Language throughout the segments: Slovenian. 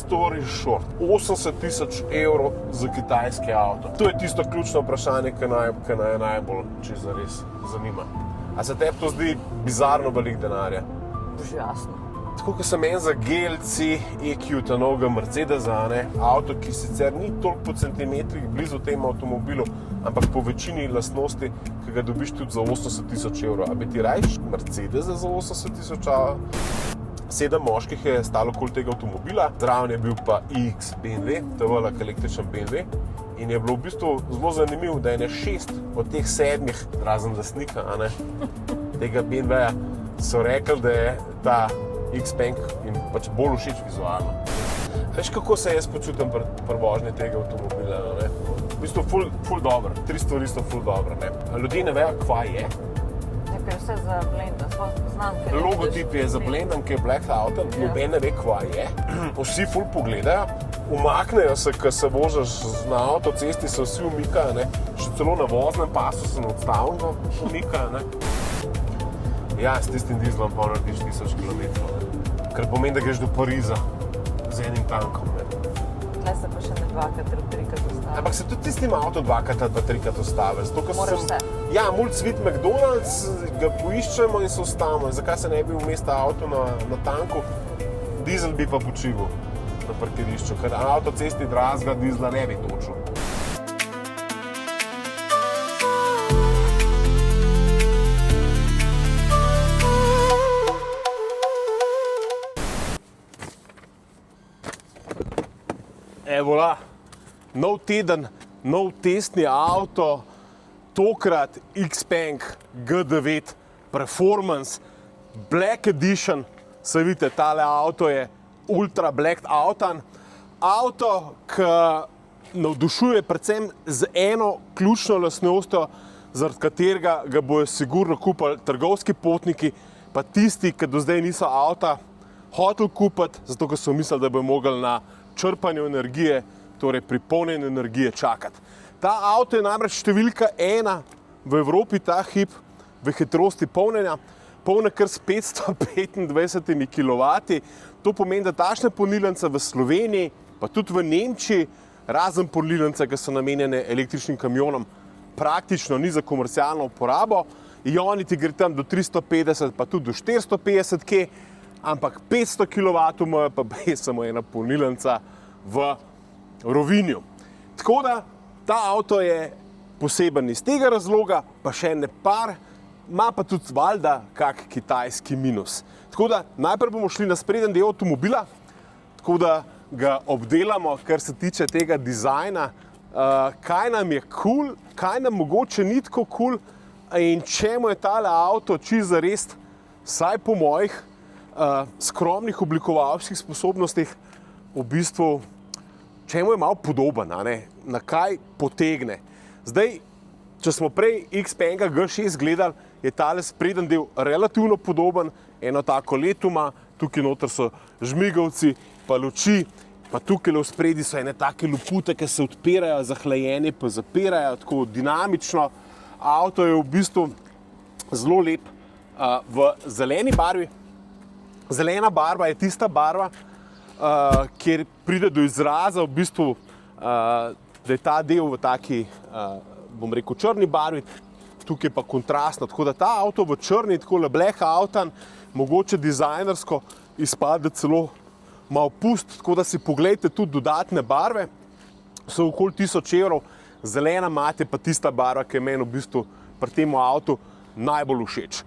story short, 80 000 evrov za kitajski avto. To je tisto ključno vprašanje, ki naj najbolj, če zares zanima. A se tebi to zdi bizarno velik denarja? Užasno. Tako, kot sem en za GLC EQ, ta novega Mercedesa, avto, ki sicer ni toliko po centimetrih blizu temu avtomobilu, ampak po večini lastnosti, ki ga dobiš tudi za 80 000 evrov. A bi ti rajš Mercedesa za 80 000? 7 moških je stalo okoli tega avtomobila, zraven je bil pa iX BMW, to je velik električen BMW. In je bilo v bistvu zelo zanimivo, da je 6 od teh 7, razen lastnika, tega BMW-ja, so rekli, da je ta Xpeng in pač bolj všeč vizualno. Veš, kako se jaz počutim pri vožnji tega avtomobila? V bistvu ful dobro, 3 stvari so ful dobro. Ljudje ne vejo, kva je. Ker je vse zablendan, sploh znamke. Logotip je zablendan, ki je black out, noben ne ve, kva je. Vsi ful pogledajo, umaknejo se, ko se vožeš na avtocesti, se vsi umikajo, še celo na voznem pasu se na odstavno umikajo. Ja, s tistim dizlom pa narediš 1000 km, kar pomeni, da greš do Pariza z enim tankom. Tle se pa še ne 2-krat ali 3-krat ustavi. Ampak se tudi tistim avto 2-krat ali 3-krat ustavi. Moraš vse. Ja, Multsvit McDonald's, ga poiščemo in se ustavimo. Zakaj se ne bi vmesta avto na tanku, dizel bi pa počival na parkirišču, ker na avtocesti dragega dizla ne bi točil. Evola, nov teden, nov testni avto, tokrat Xpeng G9 Performance Black Edition. Se vidite, tale avto je ultra black avtan. Avto, ki navdušuje predvsem z eno ključno lastnostjo, zaradi katerega ga bojo sigurno kupili trgovski potniki, pa tisti, ki do zdaj niso avta hoteli kupiti, zato ker so mislili, da bojo mogli na črpanju energije, torej pri polnjenju energije čakati. Ta avto je namreč številka 1 v Evropi ta hip v hitrosti polnjenja, polne kar s 525 kW. To pomeni, da takšne polnilnice v Sloveniji, pa tudi v Nemčiji, razen polnilnice, ki so namenjene električnim kamionom, praktično ni za komercialno uporabo. Ionity gre tam do 350, pa tudi do 450 kW, ampak 500 kW ima pa je samo ena polnilnica v Rovinju. Tako da ta avto je poseben iz tega razloga, pa še ne par, ima pa tudi valjda kak kitajski minus. Tako da najprej bomo šli na spreden del avtomobila, tako da ga obdelamo, kar se tiče tega dizajna, kaj nam je cool, kaj nam mogoče ni tako cool in čemu je tale avto čisto zares, saj po mojih skromnih oblikovalskih sposobnostih v bistvu, čemu je malo podoben, na kaj potegne. Zdaj, če smo prej Xpenga G6 gledali, je tale spreden del relativno podoben, eno tako leto ima, tukaj noter so žmigavci, pa luči, pa tukaj v spredi so ene take lupute, ki se odpirajo, zahlajene pa zapirajo, tako dinamično. Avto je v bistvu zelo lep v zeleni barvi. Zelena barva je tista barva, kjer pride do izraza v bistvu, da je ta del v taki, bom rekel, črni barvi, tukaj pa kontrastno, tako da ta avto v črni, tako black avtan, mogoče dizajnersko izpade celo malo pust, tako da si poglejte tudi dodatne barve, so okoli 1000 evrov, zelena mate pa tista barva, ki je meni v bistvu pri tem avtu najbolj všeč.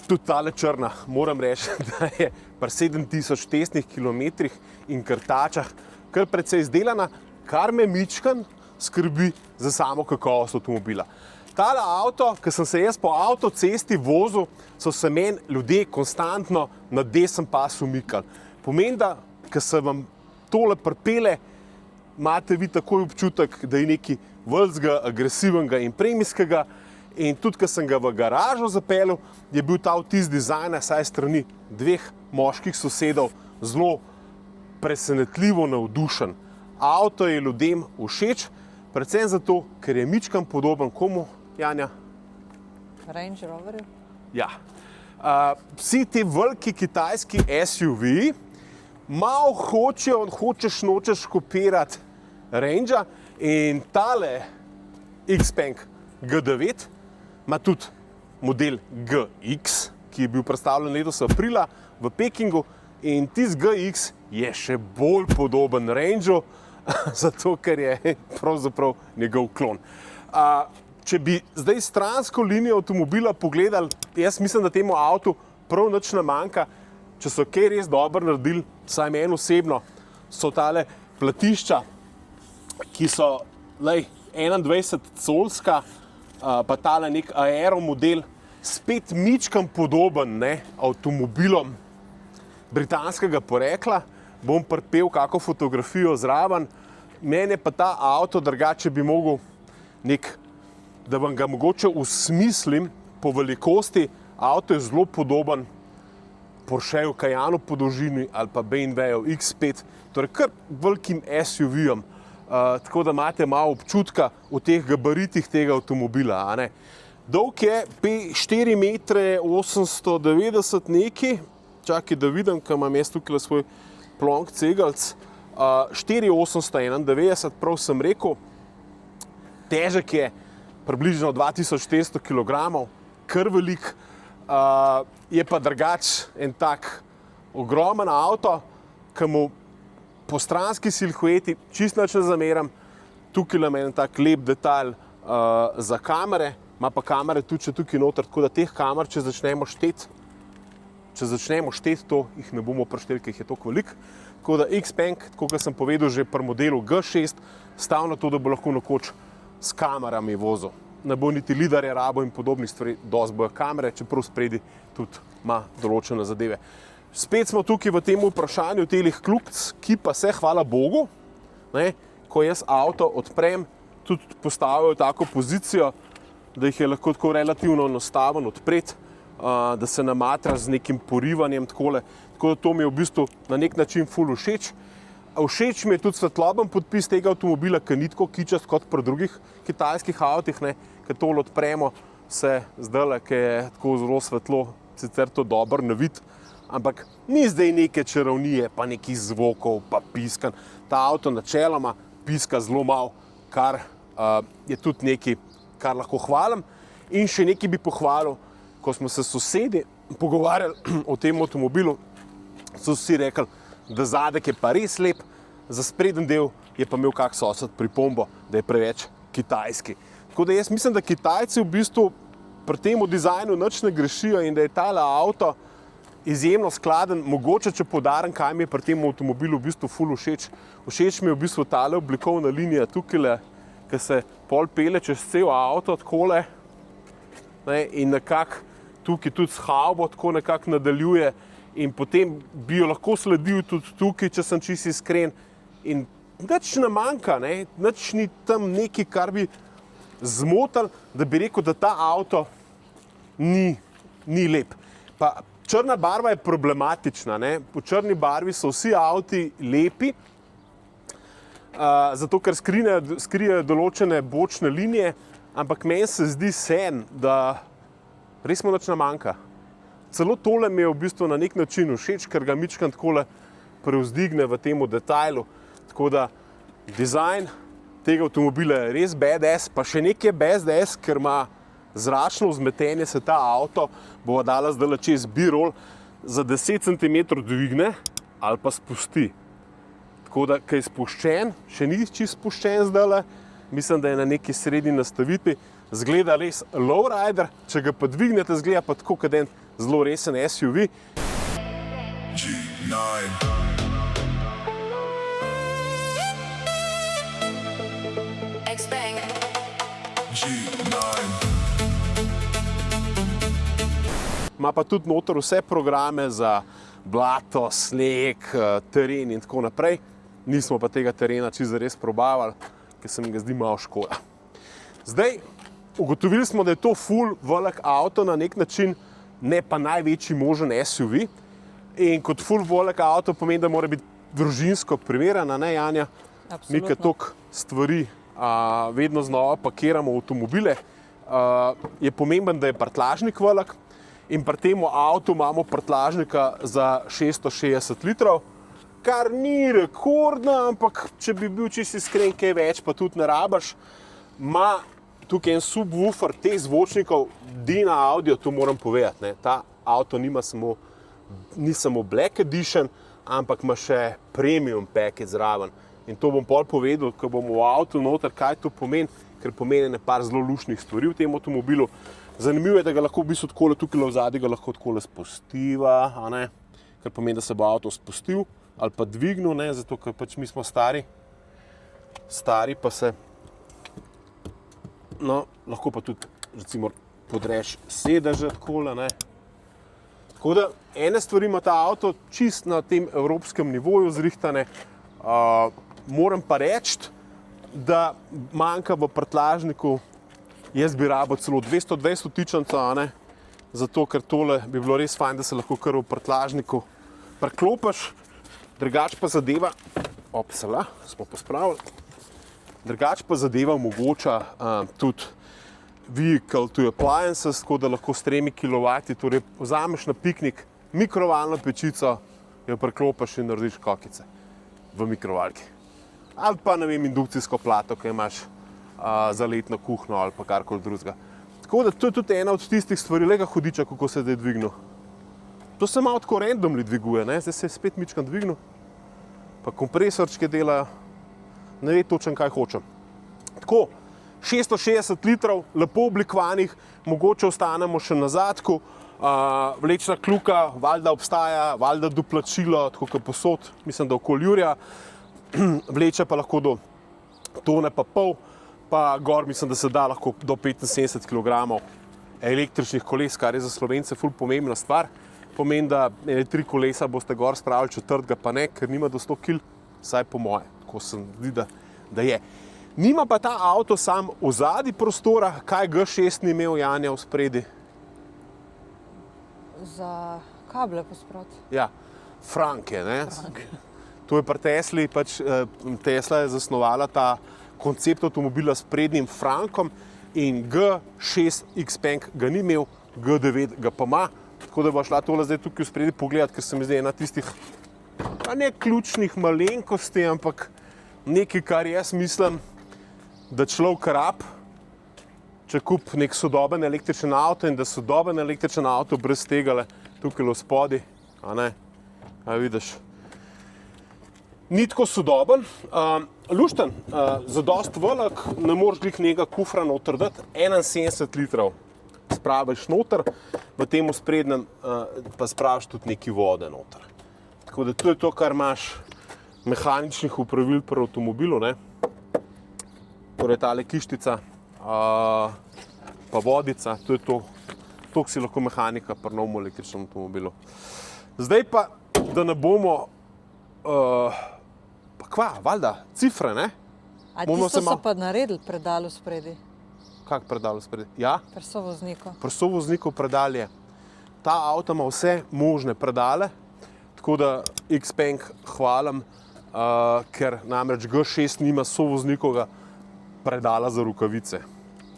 Tudi tale črna, moram reči, da je pri 7000 testnih kilometrih in krtačah kar precej izdelana, kar me mičkan skrbi za samo kakovost avtomobila. Tale avto, ko sem se jaz po avtocesti vozil, so se meni ljudje konstantno na desen pas umikali. Pomeni, da ko se vam tole pripelje, imate vi takoj občutek, da je nekaj velikega, agresivnega in premijskega. In tudi, ko sem ga v garažo zapeljal, je bil ta vtis dizajna, saj strani 2 moških sosedov, zelo presenetljivo navdušen. Avto je ljudem všeč, predvsem zato, ker je mičkan podoben komu, Janja? Range Roverju? Ja. Vsi ti veliki kitajski SUV malo hočeš nočeš kopirati Rangea in tale Xpeng G9 ima tudi model GX, ki je bil predstavljen letos aprila v Pekingu in tisti GX je še bolj podoben Rangeu, zato ker je pravzaprav njegov klon. Če bi zdaj stransko linijo avtomobila pogledali, jaz mislim, da temu avtu prav nič ne manjka. Če so kaj res dobro naredili, vsaj meni osebno, so tale platišča, ki so 21-colska, pa tale nek aero model, spet mičkam podoben avtomobilom britanskega porekla. Bom pripel kako fotografijo zraven. Meni je pa ta avto drugače bi mogel da vam ga mogoče usmislim po velikosti. Avto je zelo podoben Porscheju Cayenu po dolžini ali pa BMW-ju X5, torej kar velikim SUV-jem. Tako da imate malo občutka v teh gabaritih tega avtomobila. Dolg je 4 metre 890 neki, čakaj da vidim, kaj imam jaz tukaj svoj plonk cegelc, 4,891, prav sem rekel. Težek je približno 2400 kg, kar velik. Je pa drugač en tak ogromen avto, ki mu po stranski silhueti čisto nič ne zameram. Tukaj je en tak lep detajl za kamere, ima pa kamere tudi še tukaj noter, tako da teh kamer, če začnemo šteti to, jih ne bomo prešteli, ker jih je toliko veliko. Tako da Xpeng, tako kot sem povedal že pri modelu G6, stav na to, da bo lahko nekoč s kamerami vozil. Ne bo niti lidarje rabo in podobnih stvari, dosti bojo kamere, čeprav spredi tudi ima določene zadeve. Spet smo tukaj v tem vprašanju telih kljukic, ki pa se, hvala Bogu, ko jaz avto odprem, tudi postavijo v tako pozicijo, da jih je lahko tako relativno enostaven odpreti, da se namatra z nekim porivanjem takole. Tako da to mi je v bistvu na nek način ful všeč. Všeč mi je tudi svetloben podpis tega avtomobila, ki ni tako kičast kot pri drugih kitajskih avtih, ker tole odpremo se zdajle, ki je tako zelo svetlo, sicer to dobro ne vidi, ampak ni zdaj neke čarovnije, pa nekih zvokov, pa piskan. Ta avto načeloma piska zelo malo, kar je tudi nekaj, kar lahko hvalim. In še nekaj bi pohvalil, ko smo se sosedi pogovarjali o tem avtomobilu, so vsi rekli, da zadek je pa res lep, za spreden del je pa imel kak sosed pripombo, da je preveč kitajski. Tako da jaz mislim, da Kitajci v bistvu pri tem dizajnu nič ne grešijo in da je tale avto izjemno skladen. Mogoče, če poudarim, kaj mi je pri tem avtomobilu v bistvu ful všeč. Všeč mi je v bistvu tale oblikovna linija tukaj, ki se pol pele čez cel avto takole in nekako tukaj tudi s havbo tako nekako nadaljuje. In potem bi jo lahko sledil tudi tukaj, če sem čisto iskren. In nič ne manjka, nič ni tam nekaj, kar bi zmotil, da bi rekel, da ta avto ni lep. Pa črna barva je problematična. Po črni barvi so vsi avti lepi, zato ker skrijejo določene bočne linije, ampak meni se zdi sen, da res mu nič ne manjka. Celo tole mi je v bistvu na nek način všeč, ker ga mičkam takole prevzdigne v temu detajlu. Tako da dizajn tega avtomobila je res badass, pa še nekaj badass, ker ima zračno vzmetenje, se ta avto bova dala zdaj čez B-roll za 10 cm dvigne ali pa spusti. Tako da, ko je spuščen, še ni čisto spuščen zdaj, mislim, da je na neki srednji nastavitvi, zgleda res lowrider, če ga pa dvignete, zgleda pa tako, kot en zelo resen SUV. G9. Xpeng. G9. Ima pa tudi noter vse programe za blato, sneg, teren in tako naprej. Nismo pa tega terena čisto res probavali, ker se mi ga zdi malo škoda. Zdaj, ugotovili smo, da je to ful velik avto na nek način, ne pa največji možen SUV. In kot ful velik avto pomeni, da mora biti družinsko primeren, ne Janja? Nekaj toliko stvari vedno znova pakiramo v avtomobile. Je pomemben, da je prtljažnik velik in pri tem avtu imamo prtljažnika za 660 litrov, kar ni rekordna, ampak če bi bil čisto iskren, kaj več, pa tudi ne rabaš. Ima tukaj en subwoofer teh zvočnikov, Dina Audio, to moram povedati. Ne. Ta avto ni samo Black Edition, ampak ima še premium package zraven. In to bom pol povedal, ko bomo v avtu noter, kaj to pomeni, ker pomeni nekaj zelo luštnih stvari v tem avtomobilu. Zanimivo je, da ga lahko v bistvu takole, tukaj v zadnji ga lahko takole spustiva, a ne? Ker pomeni, da se bo avto spustil ali pa dvignil, ne? Zato ker pač mi smo stari pa se, no, lahko pa tudi recimo podreš sedeže takole, ne? Tako da ene stvari ima ta avto čist na tem evropskem nivoju zrihtane. Moram pa reči, da manjka v prtljažniku, jaz bi rabil celo 220 vtičanca, ne? Zato ker tole bi bilo res fajn, da se lahko kar v prtljažniku preklopiš. Drugač pa zadeva, opsala, smo pospravili, drugač pa zadeva omogoča tudi vehicle to appliances, tako da lahko s 3 kW, torej vzameš na piknik mikrovalno pečico, jo preklopiš in narediš kokice v mikrovalki. Ali pa, ne vem, indukcijsko plato, ki imaš za letno kuhno ali pa karkoli drugega. Tako da to je tudi ena od tistih stvari, lega hudiča, kako se je dvignil. To se malo tako randomly dviguje, ne? Zdaj se je spet mičkam dvignil, pa kompresorčke delajo, ne ve točno, kaj hočem. Tako, 660 litrov, lepo oblikovanih, mogoče ostanemo še na zadku, vlečna kljuka, valjda obstaja, valjda doplačilo, tako kot posod, mislim, da okoli jurja, vleče pa lahko do tone pa pol, pa gor mislim, da se da lahko do 75 kg električnih koles, kar je za Slovence ful pomembna stvar. Pomeni, da 3 kolesa boste gor spravili, četrtega pa ne, ker nima do 100 kg, vsaj po moje, tako se zdi, da je. Nima pa ta avto sam ozadji prostora, kaj G6 ni imel Janja v spredi? Za kable posproti. Ja, franke, ne? To je pri Tesli, pač Tesla je zasnovala ta koncept avtomobila s prednjim frankom in G6 Xpeng ga ni imel, G9 ga pa ima. Tako da bo šla tole zdaj tukaj v spredi pogledati, ker se mi zdi ena tistih, pa ne ključnih malenkosti, ampak nekaj, kar jaz mislim, da človek rab, če kupi nek sodoben električen avto in da sodoben električen avto brez tega tukaj v spodi, a ne, a vidiš. Ni tako sodoben, lušten, zadost velik, ne moreš glih njega kufra noter dati, 71 litrov spraviš noter, v tem sprednjem pa spraviš tudi nekaj vode noter. Tako da to je to, kar imaš mehaničnih upravil pri avtomobilu, ne? Torej tale kištica, pa vodica, to je to, toliko si lahko mehanika pri novem električnem avtomobilu. Zdaj pa, da ne bomo pa kva, valjda, cifre, ne? A tisto so pa naredili predalo spredi? Kak predalo spredi? Ja? Pri sovozniku. Pri sovozniku predal je. Ta avto ima vse možne predale, tako da Xpeng hvalim, ker namreč G6 nima sovoznikovega predala za rokavice.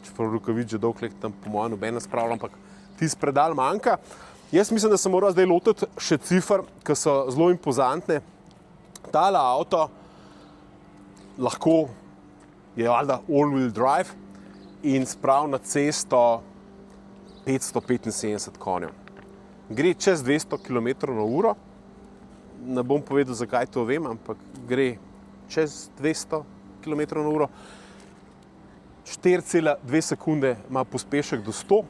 Čeprav rokavic že dolg let tam po mojem noben ne spravlja, ampak tisti predal manjka. Jaz mislim, da se mora zdaj lotiti še cifr, ki so zelo impozantne. Tale avto lahko je valjda all-wheel drive in sprav na cesto 575 konjev. Gre čez 200 km/h, ne bom povedal, zakaj to vem, ampak gre čez 200 km/h. 4,2 sekunde ima pospešek do 100,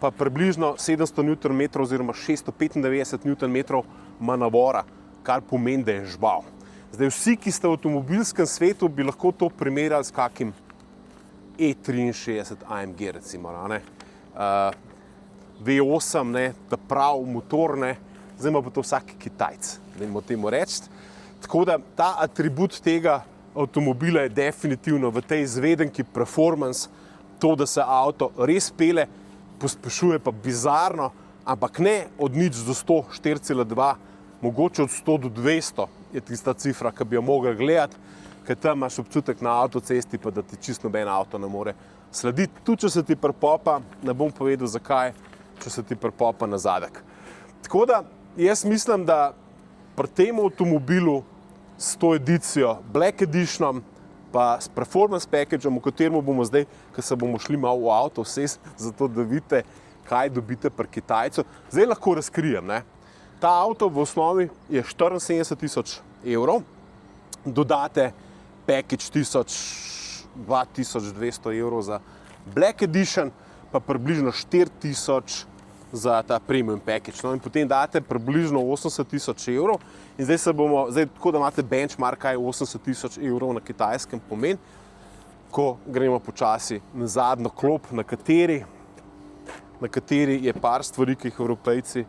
pa približno 700 Nm oziroma 695 Nm ima navora, kar pomeni, da je žval. Zdaj vsi, ki ste v avtomobilskem svetu, bi lahko to primerjali s kakim E63 AMG recimo, ne? V8, ne, ta prav motor, ne, zdaj ima pa to vsak Kitajc, dajmo temu reči. Tako da ta atribut tega avtomobila je definitivno v tej izvedenki performance, to, da se avto res pele, pospešuje pa bizarno, ampak ne od 0 do 100, 4,2, mogoče od 100 do 200 je tista cifra, ki bi jo mogel gledati, ker tam imaš občutek na avtocesti, pa da ti čisto noben avto ne more slediti. Tudi če se ti prepopa, ne bom povedal zakaj, če se ti prepopa na zadek. Tako da jaz mislim, da pri tem avtomobilu s to edicijo Black Editionom, pa s performance packageom, v katerem bomo zdaj, ko se bomo šli malo v avto, zato da vidite, kaj dobite pri Kitajcu. Zdaj lahko razkrijem. Ne? Ta avto v osnovi je 74 000 evrov, dodate package 2200 evrov za Black Edition, pa približno 4000 za ta premium package. No, in potem date približno 80 000 evrov in zdaj tako da imate benchmark, kaj 80 000 evrov na Kitajskem pomeni, ko gremo počasi na zadnjo klop, na kateri je par stvari, ki jih Evropejci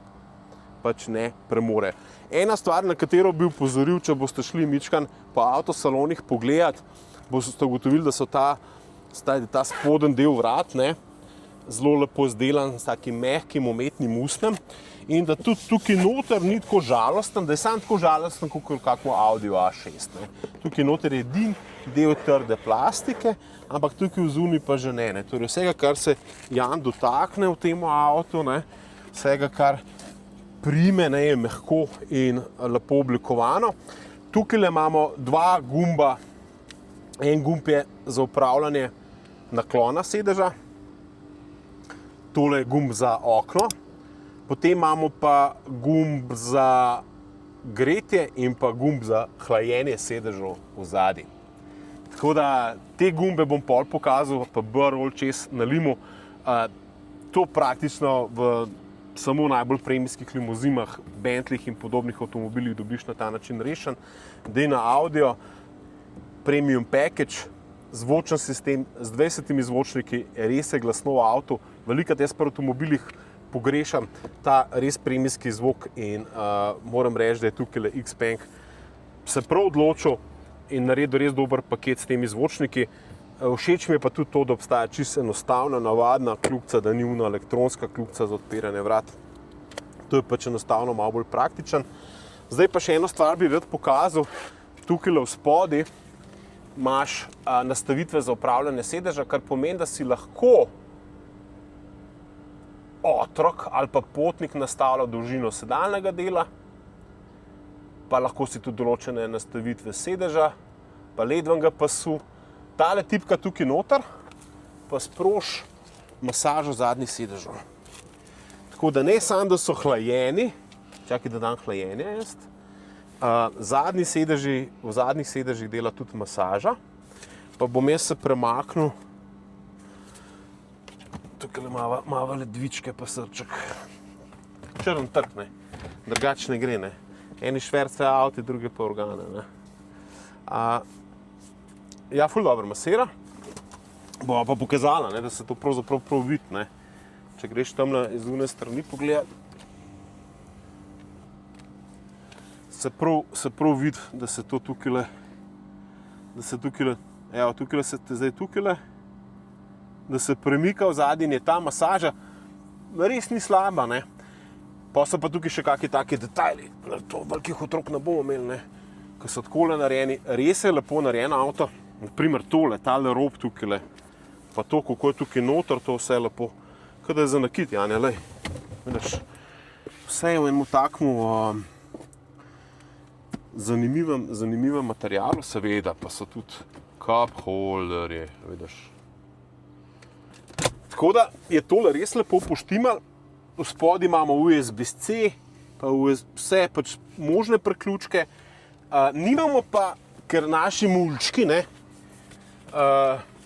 pač ne premorejo. Ena stvar, na katero bi upozoril, če boste šli mičkan po avtosalonih pogledati, boste ugotovili, da so ta spoden del vrat, ne, zelo lepo izdelan s takim mehkim umetnim usnjem in da tudi tukaj noter ni tako žalosten, da je sam tako žalosten, kot kakmo Audi A6. Ne. Tukaj noter je edin del trde plastike, ampak tukaj v zunaj pa že ne. Torej vsega, kar se Jan dotakne v tem avtu, ne, vsega, kar prime, ne, je mehko in lepo oblikovano. Tukaj imamo dva gumba. En gumb je za upravljanje naklona sedeža, tole je gumb za okno, potem imamo pa gumb za gretje in pa gumb za hlajenje sedežev v zadnji. Tako da te gumbe bom pol pokazal, pa brol čez na limu. To praktično v samo najbolj premijskih limuzinah, Bentleyjih in podobnih avtomobilih dobiš na ta način rešen. Dej na Audio, premium package, zvočen sistem z 20 zvočniki, res je glasno v avtu. Velikokrat jaz pri avtomobilih pogrešam ta res premijski zvok in moram reči, da je tukaj Xpeng se prav odločil in naredil res dober paket s temi zvočniki. Všeč mi je pa tudi to, da obstaja čisto enostavna, navadna kljukica, da ni una elektronska kljukica za odpiranje vrat. To je pač enostavno malo bolj praktičen. Zdaj pa še eno stvar bi rad pokazal. Tukaj v spodaj imaš nastavitve za upravljanje sedeža, kar pomeni, da si lahko otrok ali pa potnik nastavlja dolžino sedalnega dela, pa lahko si tudi določene nastavitve sedeža, pa ledvenega pasu. Tale tipka tukaj noter, pa sproži masažo zadnjih sedežev. Tako da ne samo, da so hlajeni, čakaj, da dam hlajenje jaz, v zadnjih sedežih dela tudi masaža, pa bom jaz se premaknil, tukaj malo ledvičke pa srček. Črn trg, ne, drugače ne gre, ne. Eni šverce avti, druge pa organe, ne. Ja, ful dobro masira, bova pa pokazala, ne, da se to pravzaprav prav vidi, ne. Če greš tamle iz une strani pogledati, se prav vidi, da se to tukajle, evo, tukajle se te zdaj tukajle, da se premika v zadnji in je ta masaža res ni slaba, ne. Pa so pa tukaj še kakšni taki detajli, to velikih otrok ne bomo imeli, ne, ki so takole narejeni, res je lepo narejen avto. Naprimer tole, tale rob tukajle, pa to, kako je tukaj noter, to vse lepo. Kaj da je za nakit, Janja, lej. Vidiš, vse je v enem takmu zanimivem materialu, seveda, pa so tudi cup holderji, vidiš. Tako da je tole res lepo poštimal. V spodaj imamo USB-C, pa vse pač možne priključke. Nimamo pa, ker naši mulčki, ne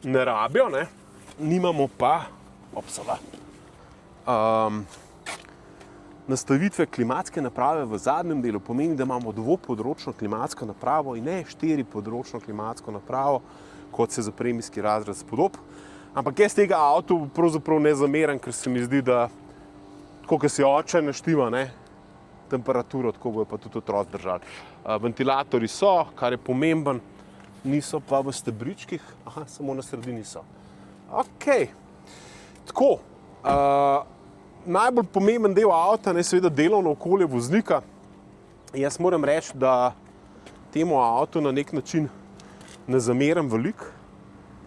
rabijo, ne, nimamo pa nastavitve klimatske naprave v zadnjem delu. Pomeni, da imamo dvopodročno klimatsko napravo in ne 4-področno klimatsko napravo, kot se za premijski razred spodob. Ampak jaz tega avtu pravzaprav ne zameram, ker se mi zdi, da tako, kot si oče naštima, ne, temperaturo, tako bojo pa tudi otroci držali. Ventilatorji so, kar je pomemben, niso pa v stebričkih, samo na sredini so. Okej, tako, najbolj pomemben del avta je seveda delovno okolje voznika. Jaz moram reči, da temu avtu na nek način ne zameram veliko,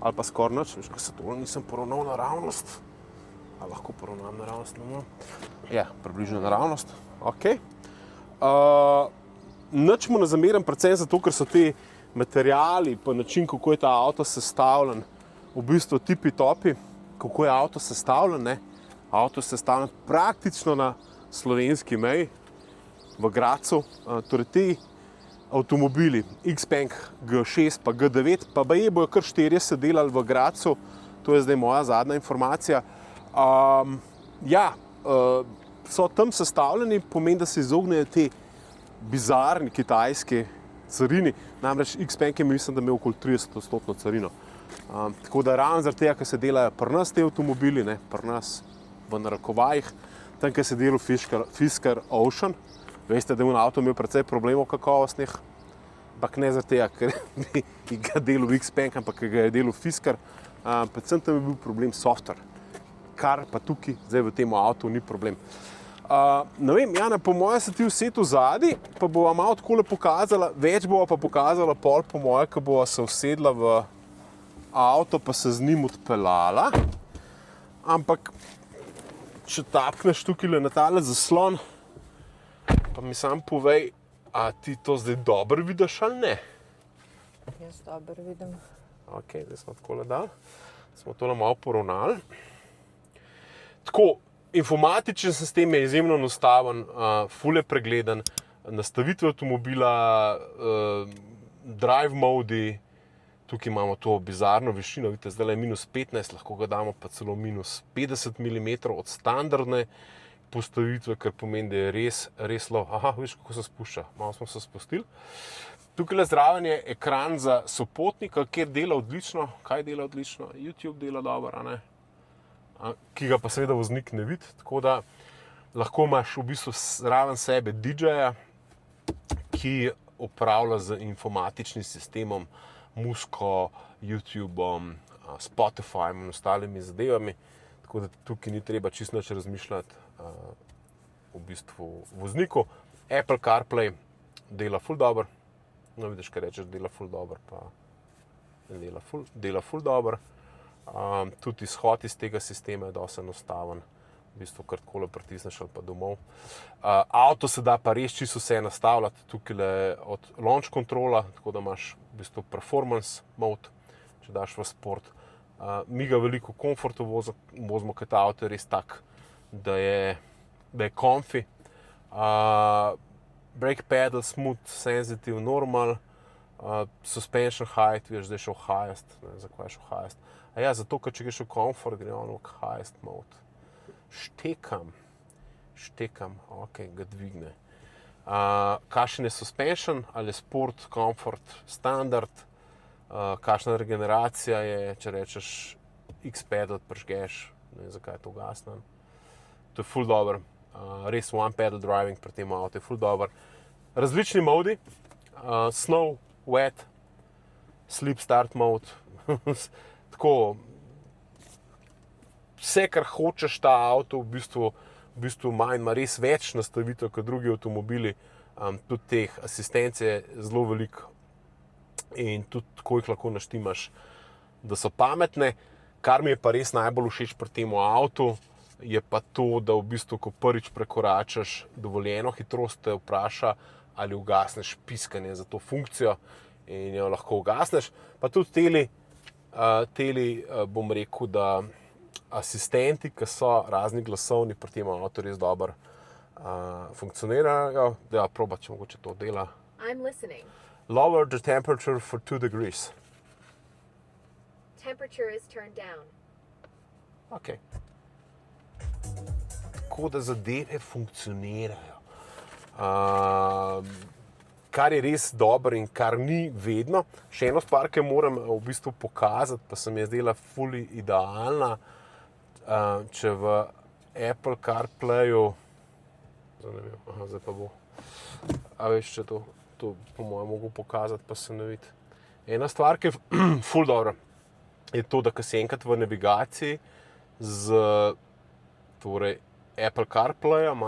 ali pa skoraj nič, veš, ko se tole nisem poravnal naravnost. A lahko poravnam naravnost? Ja, približno naravnost, okej. nič mu ne zameram, predvsem zato, ker so ti materiali, pa način, kako je ta avto sestavljen, v bistvu tipi-topi, kako je avto sestavljen. Ne? Avto je sestavljen praktično na slovenski meji, v Gradcu. Torej ti avtomobili Xpeng G6 pa G9, pa baje bojo kar 40 delali v Gradcu, to je zdaj moja zadnja informacija. So tam sestavljeni, pomeni, da se izognejo te bizarni kitajski carini. Namreč Xpeng je mislim, da ima okoli 30% carino. Tako da ravno zaradi tega, ker se delajo pri nas te avtomobili, ne, pri nas v narekovajih, tam, ker se dela Fisker Ocean, veste, da je avto imel precej problemov kakovostnih, ampak ne zaradi tega, ker bi ga delal Xpeng, ampak ker ga je delal Fisker, predvsem tam je bil problem software, kar pa tukaj, zdaj v tem avtu ni problem. Ne vem, Jana, po moje se ti usedel zadaj, pa bova malo takole pokazala, več bova pa pokazala pol po moje, ko bova se usedla v avto, pa se z njim odpeljala. Ampak, če tapneš tukaj na tale zaslon, pa mi sam povej, a ti to zdaj dobro vidiš ali ne? Jaz dobro vidim. Ok, zdaj smo takole dali. Smo tole malo poravnali. Tako, informatičen sistem je izjemno enostaven, ful je pregleden, nastavitve avtomobila, drive modi, tukaj imamo to bizarno višino, vidite, zdaj je -15, lahko ga damo pa celo -50 mm od standardne postavitve, kar pomeni, da je res low. Aha, vidiš, kako se spušča, malo smo se spustili. Tukaj zraven je ekran za sopotnika, kjer dela odlično. Kaj dela odlično? YouTube dela dobro, a ne? Ki ga pa seveda voznik ne vidi, tako da lahko imaš v bistvu zraven sebe DJ-ja, ki upravlja z informatičnim sistemom, muziko, YouTubeom, Spotifyjem in ostalimi zadevami, tako da tukaj ni treba čisto nič razmišljati v bistvu vozniku. Apple CarPlay dela ful dobro, no vidiš, kaj rečeš, dela ful dobro, pa dela ful dobro. Tudi izhod iz tega sistema je dosti enostaven, v bistvu kar takole pritisneš ali pa domov. Avto se da pa res čisto vse nastavljati tukaj od launch controla, tako da imaš v bistvu performance mode, če daš v sport. Mi ga veliko komfortu vozimo, ker ta avto je res tak, da je comfy. Brake pedal, smooth, sensitive, normal. Suspension height, veš, zdaj je šel highest. Ne, zakaj je šel highest? Ja, zato, ker če greš v comfort, gre on v highest mode. Štekam, ok, ga dvigne. Kakšen je suspension, ali je sport, comfort, standard, kakšna regeneracija je, če rečeš X-pedal prižgeš, ne vem, zakaj je to ugasnjeno. To je ful dobro, res one pedal driving pri tem avtu je ful dobro. Različni modi, snow, wet, sleep start mode, tako, vse, kar hočeš ta avto, v bistvu ima res več nastavitev kot drugi avtomobili, tudi teh asistenc je zelo veliko in tudi tako jih lahko naštimaš, da so pametne. Kar mi je pa res najbolj všeč pri tem avtu, je pa to, da v bistvu, ko prvič prekoračaš dovoljeno hitrost, te vpraša, ali ugasneš piskanje za to funkcijo in jo lahko ugasneš. Pa tudi bom rekel, da asistenti, ki so razni glasovni pri tem avtu, res dobro funkcionirajo. Da, proba, če mogoče to dela. I'm listening. Lower the temperature for 2 degrees. Temperature is turned down. Ok. Tako da zadeve funkcionirajo. Kar je res dobro in kar ni vedno. Še eno stvar, ki moram v bistvu pokazati, pa se mi je zdela ful idealna, če v Apple CarPlayu, zdaj pa bo, a veš, če to po mojem mogu pokazati, pa se ne vidi. Ena stvar, ki je ful dobro, je to, da ko si enkrat v navigaciji z torej Apple CarPlayom,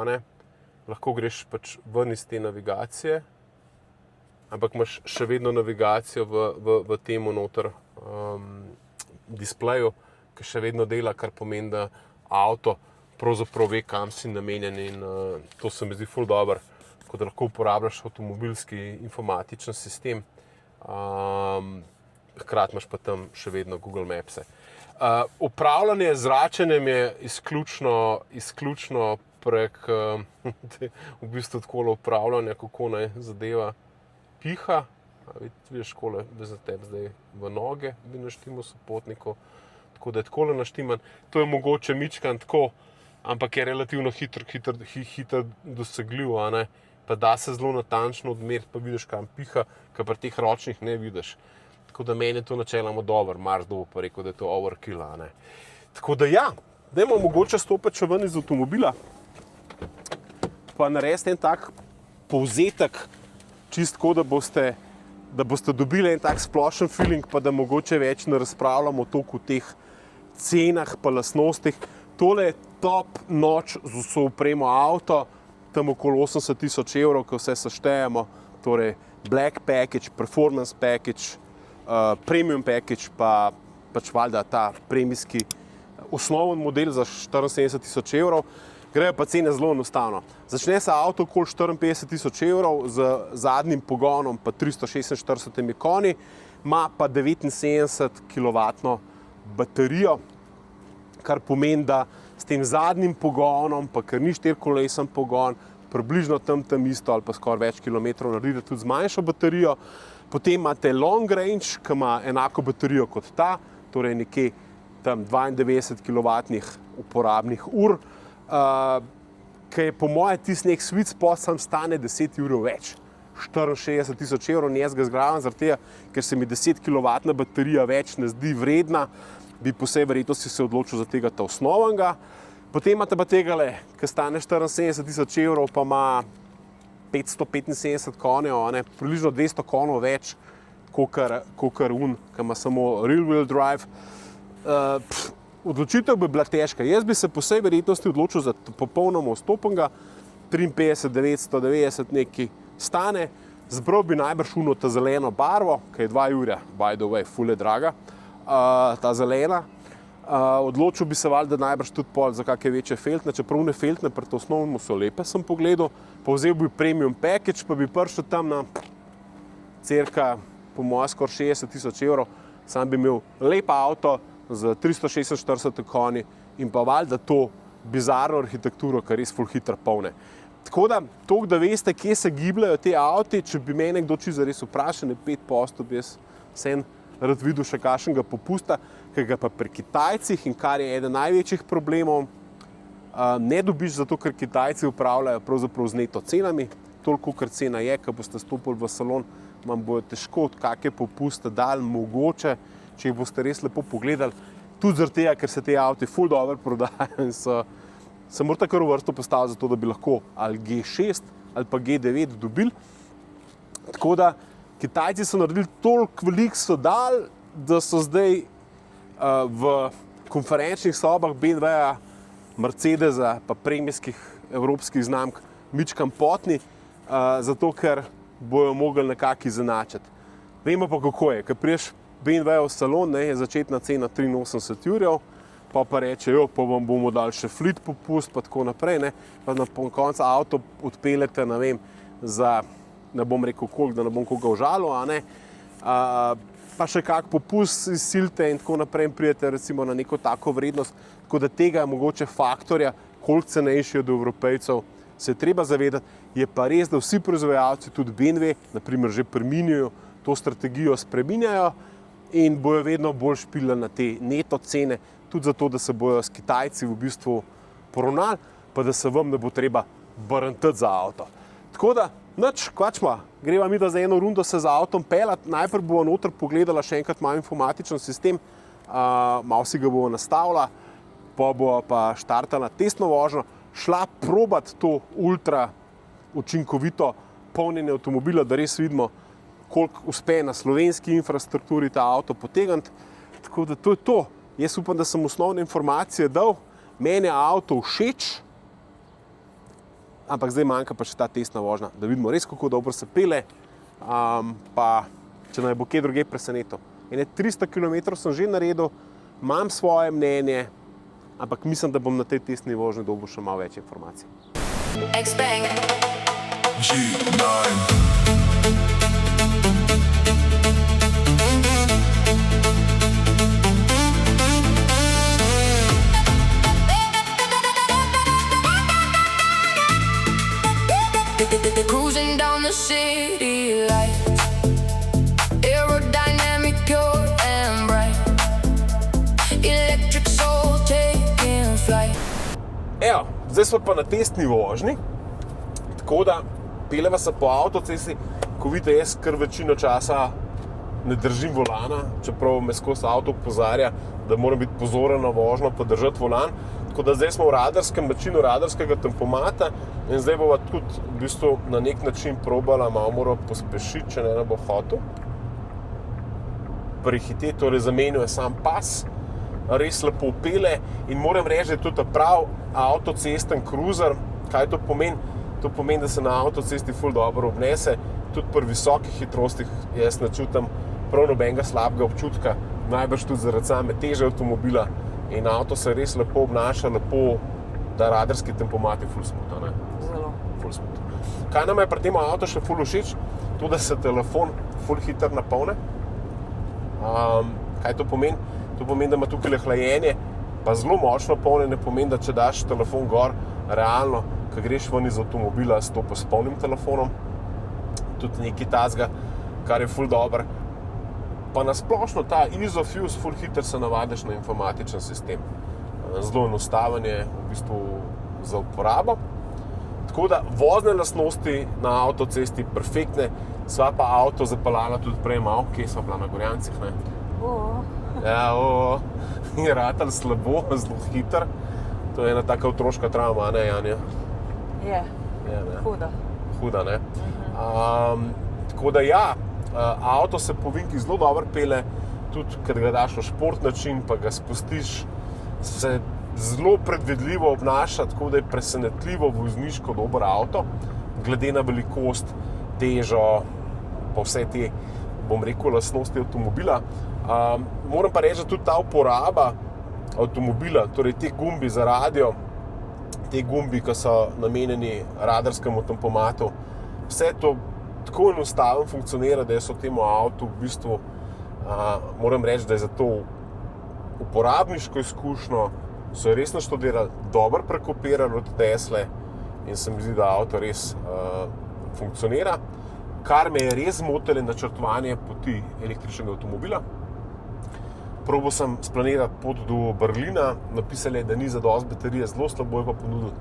lahko greš pač ven iz te navigacije, ampak imaš še vedno navigacijo v temu noter displeju, ki še vedno dela, kar pomeni, da avto pravzaprav ve, kam si namenjen in to se mi zdi ful dobro. tako da lahko uporabljaš avtomobilski informatičen sistem. Hkrati imaš pa tam še vedno Google Mapse. Upravljanje z zračenjem je izključno prek v bistvu takole upravljanja, kako naj zadeva piha. Vidiš, kole za tebe zdaj v noge bi naštimal sopotniku, tako da je takole naštiman. To je mogoče mičkan tako, ampak je relativno hitro dosegljiv, a ne? Pa da se zelo natančno odmeriti, pa vidiš, kam piha, kar pri teh ročnih ne vidiš. Tako da meni je to načeloma dobro, Marsdo pa rekel, da je to overkill, a ne. Tako da ja, dajmo mogoče stopiti še ven iz avtomobila, pa narediti en tak povzetek, čistko, da boste dobili en tak splošen feeling, pa da mogoče več ne razpravljamo toliko o teh cenah pa lastnostih. Tole je top noč z vso opremo avto, tam okoli 80 000 evrov, ko vse seštejemo, torej Black Package, Performance Package, Premium Package, pa pač valjda ta premijski osnoven model za 74 000 evrov. Grejo pa cene zelo enostavno. Začne se avto okoli 54 000 evrov z zadnjim pogonom pa 346 konji, ima pa 79 kW baterijo, kar pomeni, da s tem zadnjim pogonom, pa ker ni 4-kolesen pogon, približno tam isto ali pa skoraj več kilometrov naredite tudi z manjšo baterijo. Potem imate long range, ki ima enako baterijo kot ta, torej nekje tam 92 kW uporabnih ur, ki je po moje tisti nek sweet spot, sam stane 10 evrov več. 64 000 evrov njezga zgraven, zaradi tega, ker se mi 10 kW baterija več ne zdi vredna, bi po vsej verjetnosti se odločil za tega ta osnovnega. Potem imate pa tegale, ki stane 74 000 evrov, pa ima 575 konjev, približno 200 konjev več, kakor ki ima samo rear wheel drive. Odločitev bi bila težka. Jaz bi se po vsej verjetnosti odločil za popolnoma vstopenega, 53 990 nekaj stane, zbral bi najbrž ta zeleno barvo, ki je 2 jurja, by the way, ful je draga, ta zelena. Odločil bi se valjda najbrž tudi pol za kakšne večje feltne, čeprav ne feltne, pri osnovnemu so lepe, sem pogledal. Povzel bi premium package, pa bi prišel tam na cirka, po moje, skoraj 60 000 evrov, sam bi imel lep avto z 346 konji in pa valjda to bizarno arhitekturo, ki res ful hitro polne. Tako da, toliko, da veste, kje se gibljajo te avti, če bi me nekdo čisto res vprašal, 5%, bi jaz vsem rad videl še kakšnega popusta, ki ga pa pri Kitajcih, in kar je eden največjih problemov, ne dobiš zato, ker Kitajci upravljajo pravzaprav z neto cenami, toliko, ker cena je, ko boste stopili v salon, vam bojo težko od kakšne popuste dali, mogoče, če jih boste res lepo pogledali, tudi zaradi tega, ker se te avti ful dobro prodajajo in se morate kar v vrsto postaviti za to, da bi lahko ali G6 ali pa G9 dobili. Tako da Kitajci so naredili toliko veliko so dali, da so zdaj v konferenčnih sobah BMW-ja, Mercedesa pa premijskih evropskih znamk mičkam potni, zato ker bojo mogli nekako izenačiti. Vemo pa kako je, ko priješ BMW v salon, je začetna cena 83 jurjev, pa reče, pa vam bomo dali še fleet popust, pa tako naprej, pa na koncu avto odpeljete, ne vem, za, ne bom rekel koliko, da ne bom koga užalil, pa še kak popust izsilite in tako naprej in pridete recimo na neko tako vrednost, tako da tega mogoče faktorja, koliko cenejši od Evropejcev, se je treba zavedati, je pa res, da vsi proizvajalci, tudi BMW, naprimer že pri Miniju, to strategijo spreminjajo in bojo vedno bolj špilili na te neto cene, tudi zato, da se bojo s Kitajci v bistvu poravnali, pa da se vam ne bo treba barantati za avto. Tako da, nič, kvačma, greva mi da za eno rundo se za avtom peljati, najprej bova noter pogledala še enkrat malo informatičen sistem, malo si ga bova nastavila, pa bova pa štartala testno vožnjo, šla probat to ultra učinkovito polnjenje avtomobila, da res vidimo, koliko uspe na slovenski infrastrukturi ta avto potegniti. Tako da to je to. Jaz upam, da sem osnovne informacije dal. Meni je avto všeč, ampak zdaj manjka pa še ta testna vožnja, da vidimo res, kako dobro se pele, pa če naj bo kje druge presenetil. 300 km sem že naredil, imam svoje mnenje, ampak mislim, da bom na tej testni vožnji dobil še malo več informacij. X-Bang. G9. Cruising down the city lights, aerodynamic, pure and bright, electric soul taking flight. Evo, zdaj smo pa na testni vožnji, tako da peljeva se po avtocesti, ko vidite, jaz kar večino časa ne držim volana, čeprav me skozi avto opozarja, da moram biti pozoren na vožnjo pa držati volan. Tako da zdaj smo v radarskem načinu radarskega tempomata in zdaj bova tudi v bistvu na nek način probala, malo mora pospešiti, če ne bo hotel. Prehiteti, torej zamenjal je sam pas, res lepo pele in moram reči, da je tudi prav avtocesten cruiser. Kaj to pomeni? To pomeni, da se na avtocesti ful dobro obnese, tudi pri visokih hitrostih jaz ne čutim prav nobenega slabega občutka, najbrž tudi zaradi same teže avtomobila in avto se res lepo obnaša, lepo, da radarski tempomat je ful smooth, ne? Zelo. Ful smooth. Kaj nam je pri tem avto še ful všeč? To, da se telefon ful hitro napolne. Kaj to pomeni? To pomeni, da ima tukaj hlajenje, pa zelo močno polnjenje pomeni, da če daš telefon gor, realno, ko greš ven iz avtomobila, stopiš s polnim telefonom, tudi nekaj tazga, kar je ful dobro. Pa nasplošno ta ISO-fuse ful hitro se navadiš na informatičen sistem. Zelo enostaven je v bistvu za uporabo. Tako da vozne lastnosti na avtocesti perfektne, sva pa avto zapeljala tudi prej malo, kje sva bila na Gorjancih, ne? Ja, je ratal slabo, zelo hiter. To je ena taka otroška travma, ne, Janja? Je, ne? huda. Huda, ne? Tako da ja, avto se po Vinki zelo dobro pele, tudi kad ga daš v šport način, pa ga spustiš, se zelo predvidljivo obnaša, tako da je presenetljivo vozniško dober avto, glede na velikost, težo, pa vse te, bom rekel, lastnosti avtomobila. Moram pa reči, da tudi ta uporaba avtomobila, torej te gumbi za radio, te gumbi, ki so namenjeni radarskemu tempomatu, vse to tako enostavno funkcionira, da jaz v tem avtu v bistvu moram reči, da je za to uporabniško izkušnjo so res naštudirali, dobro prekopirali od Tesle in se mi zdi, da avto res funkcionira. Kar me je res zmotilo, je načrtovanje poti električnega avtomobila. Probal sem splanirati pot do Berlina, napisali je, da ni zadosti baterije, zelo slabo je pa ponudil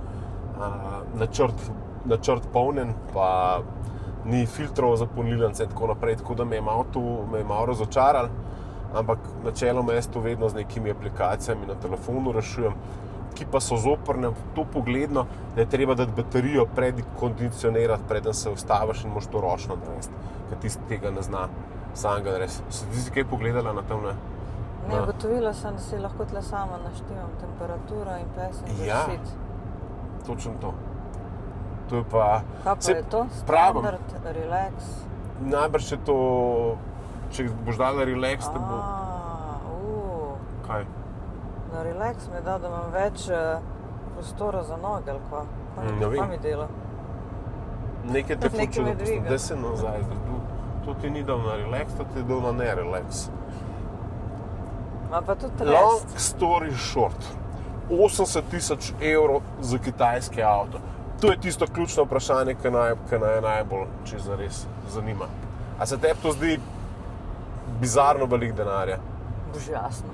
načrt polnjen, pa ni filtrov za polnilnice in tako naprej, tako da me je malo razočaralo, ampak načeloma jaz to vedno z nekimi aplikacijami na telefonu rešujem, ki pa so zoprne to pogledno, da je treba dati baterijo kondicionirati, preden se ustaviš in moraš to ročno narediti, ker tisti tega ne zna samega narediti. Si kaj pogledala na tem, ne? Ne, ugotovila sem, da si lahko tle sama naštevam temperaturo in passenger seat. Točno to. To je pa... Kaj pa je to? Standard, relax? Najbrž je to, če boš dala relax, te bo... Kaj? Na relax mi je dal, da imam več prostora za noge, ali kva? Kaj mi dela? Nekaj te Nekaj me dviga. da se nazaj, to ti ni dal na relax, to ti je dal na ne-relax. Ma pa tudi Long rest. story short, 80 000 evrov za kitajski avto. To je tisto ključno vprašanje, ki naj najbolj čisto res zanima. A se tebi to zdi bizarno velik denarja? Bož jasno.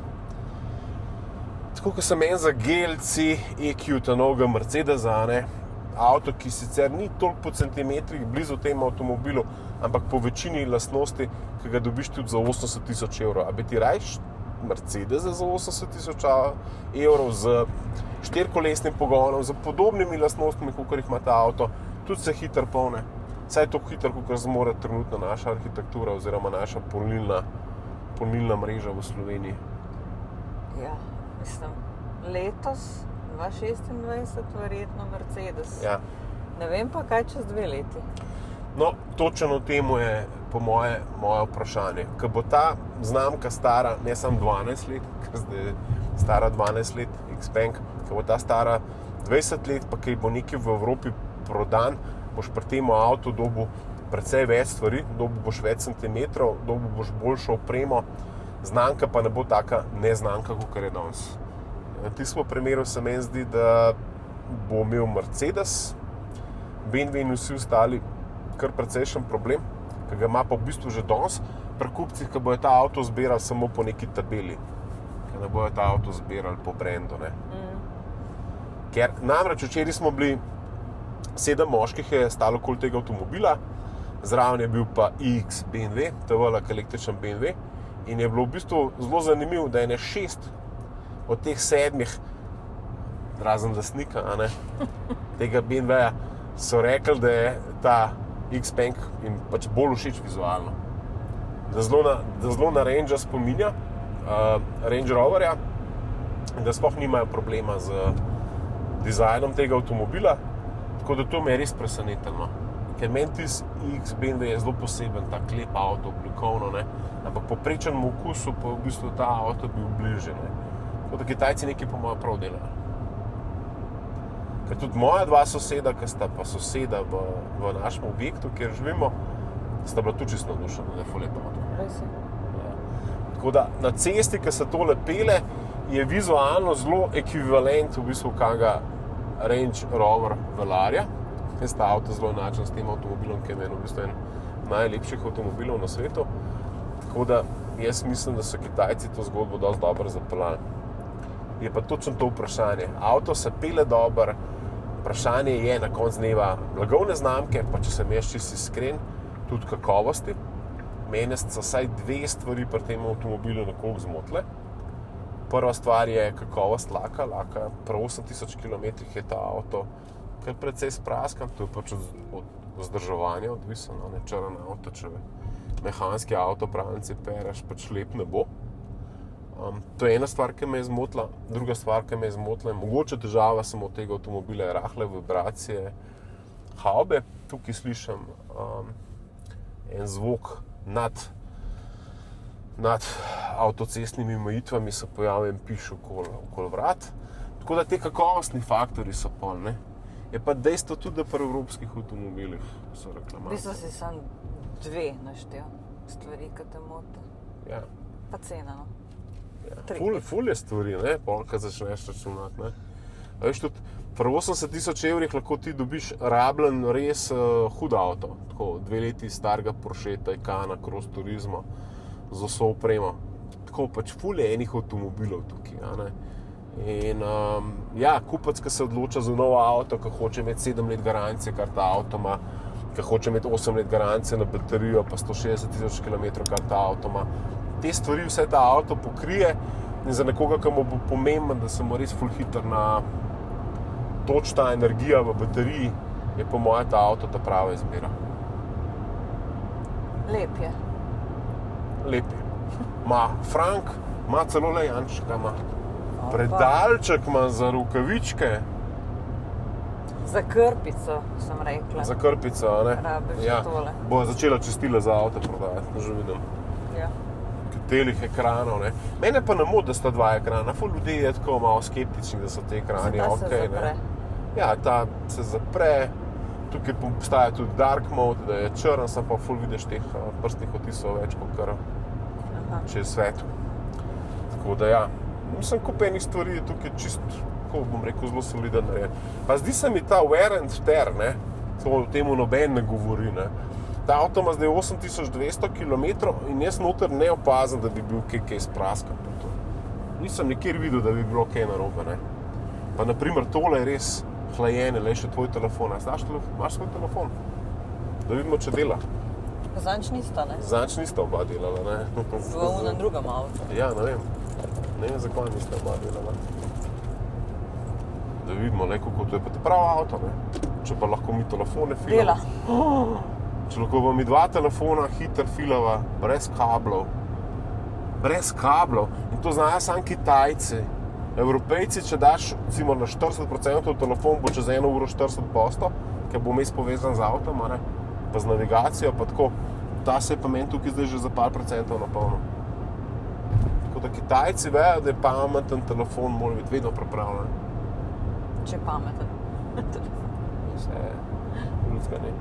Tako kot sem za GLC EQ, ta novega Mercedesa, ne? Avto, ki sicer ni toliko po centimetrih blizu tem avtomobilu, ampak po večini lastnosti, ki ga dobiš tudi za 80 000 evrov. A bi ti rajš Mercedes za 80 000 evrov z štirikolesnim pogonom, z podobnimi lastnostmi, kot jih ima ta avto, tudi se hitro polne. Saj je to hitro, kot zmore trenutno naša arhitektura oziroma naša polnilna mreža v Sloveniji. Ja, mislim, letos, 2026, verjetno Mercedes. Ja. Ne vem pa, kaj čez 2 leti. No, točno temu je po moje vprašanje. Ko bo ta znamka stara ne samo 12 let, ker zdaj je stara 12 let, Xpeng, ko bo ta stara 20 let, pa kaj bo nekaj v Evropi prodan, boš pri tem avtu dobil precej več stvari, dobil boš več centimetrov, dobil boš boljšo opremo, znamka pa ne bo taka neznamka, kot je danes. V tistem primeru se meni zdi, da bo imel Mercedes, BMW in vsi ostali kar precejšen problem, ki ga ima pa v bistvu že danes pri kupcih, ki bojo ta avto zbirali samo po neki tabeli, ki ne bojo ta avto zbirali po brendu. Ne? Ker namreč včeraj smo bili 7 moških je stalo okoli tega avtomobila, zraven je bil pa iX BMW, to je velik električen BMW in je bilo v bistvu zelo zanimivo, da je 6 od teh 7, razen lastnika, tega BMW-ja, so rekli, da je ta Xpeng jim pač bolj všeč vizualno. Da zelo na Ranger spominja, Range Roverja, in da sploh nimajo problema z dizajnom tega avtomobila, tako da to me je res presenetilo. Ker meni tisti X BMW je zelo poseben, tak lep avto, oblikovno, ne? Ampak po prečenemu okusu pa v bistvu ta avto bil bližje. Ne? Tako da Kitajci nekaj po mojem prav delajo. Ker tudi moja 2 soseda, ki sta pa soseda v našem objektu, kjer živimo, sta bila tudi čisto navdušena, da je ful lep avto. Res je. Tako da na cesti, ki se tole pele, je vizualno zelo ekvivalent v bistvu kakega Range Rover Velarja. Jaz ta avto zelo enačen s tem avtomobilom, ki je meni v bistvu en najlepših avtomobilov na svetu. Tako da jaz mislim, da so Kitajci to zgodbo dosti dobro zapeljali. Je pa točno to vprašanje. Avto se pele dobro, vprašanje je na koncu dneva blagovne znamke, pa če sem jaz čisto iskren, tudi kakovosti. Mene so vsaj 2 stvari pri tem avtomobilu nekoliko zmotile. Prva stvar je kakovost laka. Laka pri 8000 km je ta avto kar precej spraskan, to je pač od vzdrževanja odvisno, ne črn avto, če mehanski avto pravnici pereš, pač lep ne bo. To je ena stvar, ki me je zmotila. Druga stvar, ki me je zmotila, mogoče težava samo tega avtomobila je rahle vibracije havbe. Tukaj slišim en zvok nad avtocestnimi omejitvami, se pojavi en piš okoli vrat. Tako da te kakovostni faktorji so pol, ne. Je pa dejstvo tudi, da pri evropskih avtomobilih so V reklamacije. bistvu si sam 2 naštel stvari, ki te moti. Ja. Pa cena, no. Ja, 3. ful je stvari, ne, pol, kad začneš računati, ne. A veš, tudi pri 80 000 € lahko ti dobiš rabljen res hud avto, tako 2 leti starega Porsche Taycana, Cross Turismo, z vso opremo. Tako pač ful je enih avtomobilov tukaj, a ne. In ja, kupec, ki se odloča za novo avto, ki hoče imeti 7 let garancije, kar ta avto ima, ki hoče imeti 8 let garancije na baterijo, pa 160 000 km, kar ta avto ima. Te stvari vse ta avto pokrije in za nekoga, ki mu bo pomemben, da se mu res ful hitro toči ta energija v bateriji, je po moje ta avto ta prava izbira. Lep je. Lep je. Ma Frank, ima celo lejančka, ima predalček, ima za rokavičke, Za krpico, sem rekla. za krpico, a ne? Rabiš za tole. Bo začela čistila za avto prodajati, že vidim. Ja. Telih ekranov, ne. Mene pa ne moti, da sta 2 ekrana. Ful ljudi je tako malo skeptični, da so te ekrani Ta se okej, zapre. ne. Ja, ta se zapre. Tukaj obstaja tudi dark mode, da je črn, sem pa ful vidiš teh prstnih odtisov več kot kar Aha. čez svetu. Tako da ja, mislim, kup enih stvari je tukaj čist, kako bom rekel, zelo soliden narejen. Pa zdi se mi ta wear and tear, ne, to temu noben ne govori, ne. Ta avto ima zdaj 8200 km in jaz noter ne opazim, da bi bil kaj spraskan. Nisem nikjer videl, da bi bilo kaj narobe, ne. Pa naprimer tole je res hlajenje, le še tvoj telefon. Imaš svoj telefon? Da vidimo, če dela. Zanč nista, ne? Zanč nista oba delala, ne. V onem drugem avtu. Ja, ne vem. Ne vem, zakaj nista oba delala. Da vidimo, le, kako to je pa te pravo avto, ne. Če pa lahko mi telefone filamo. Dela. Če lahko pa mi 2 telefona hiter filava, brez kablov. Brez kablov. In to znajo samo Kitajci. Evropejci, če daš recimo na 40% telefon, bo čez 1 uro 40%, ker bo vmes povezan z avtom, ne? Pa z navigacijo, pa tako. Ta se je pa meni tukaj zdaj že za par procentov napolnil. Tako da Kitajci vejo, da je pameten telefon, mora biti vedno pripravljen. Če pameten. Vse drugega ni.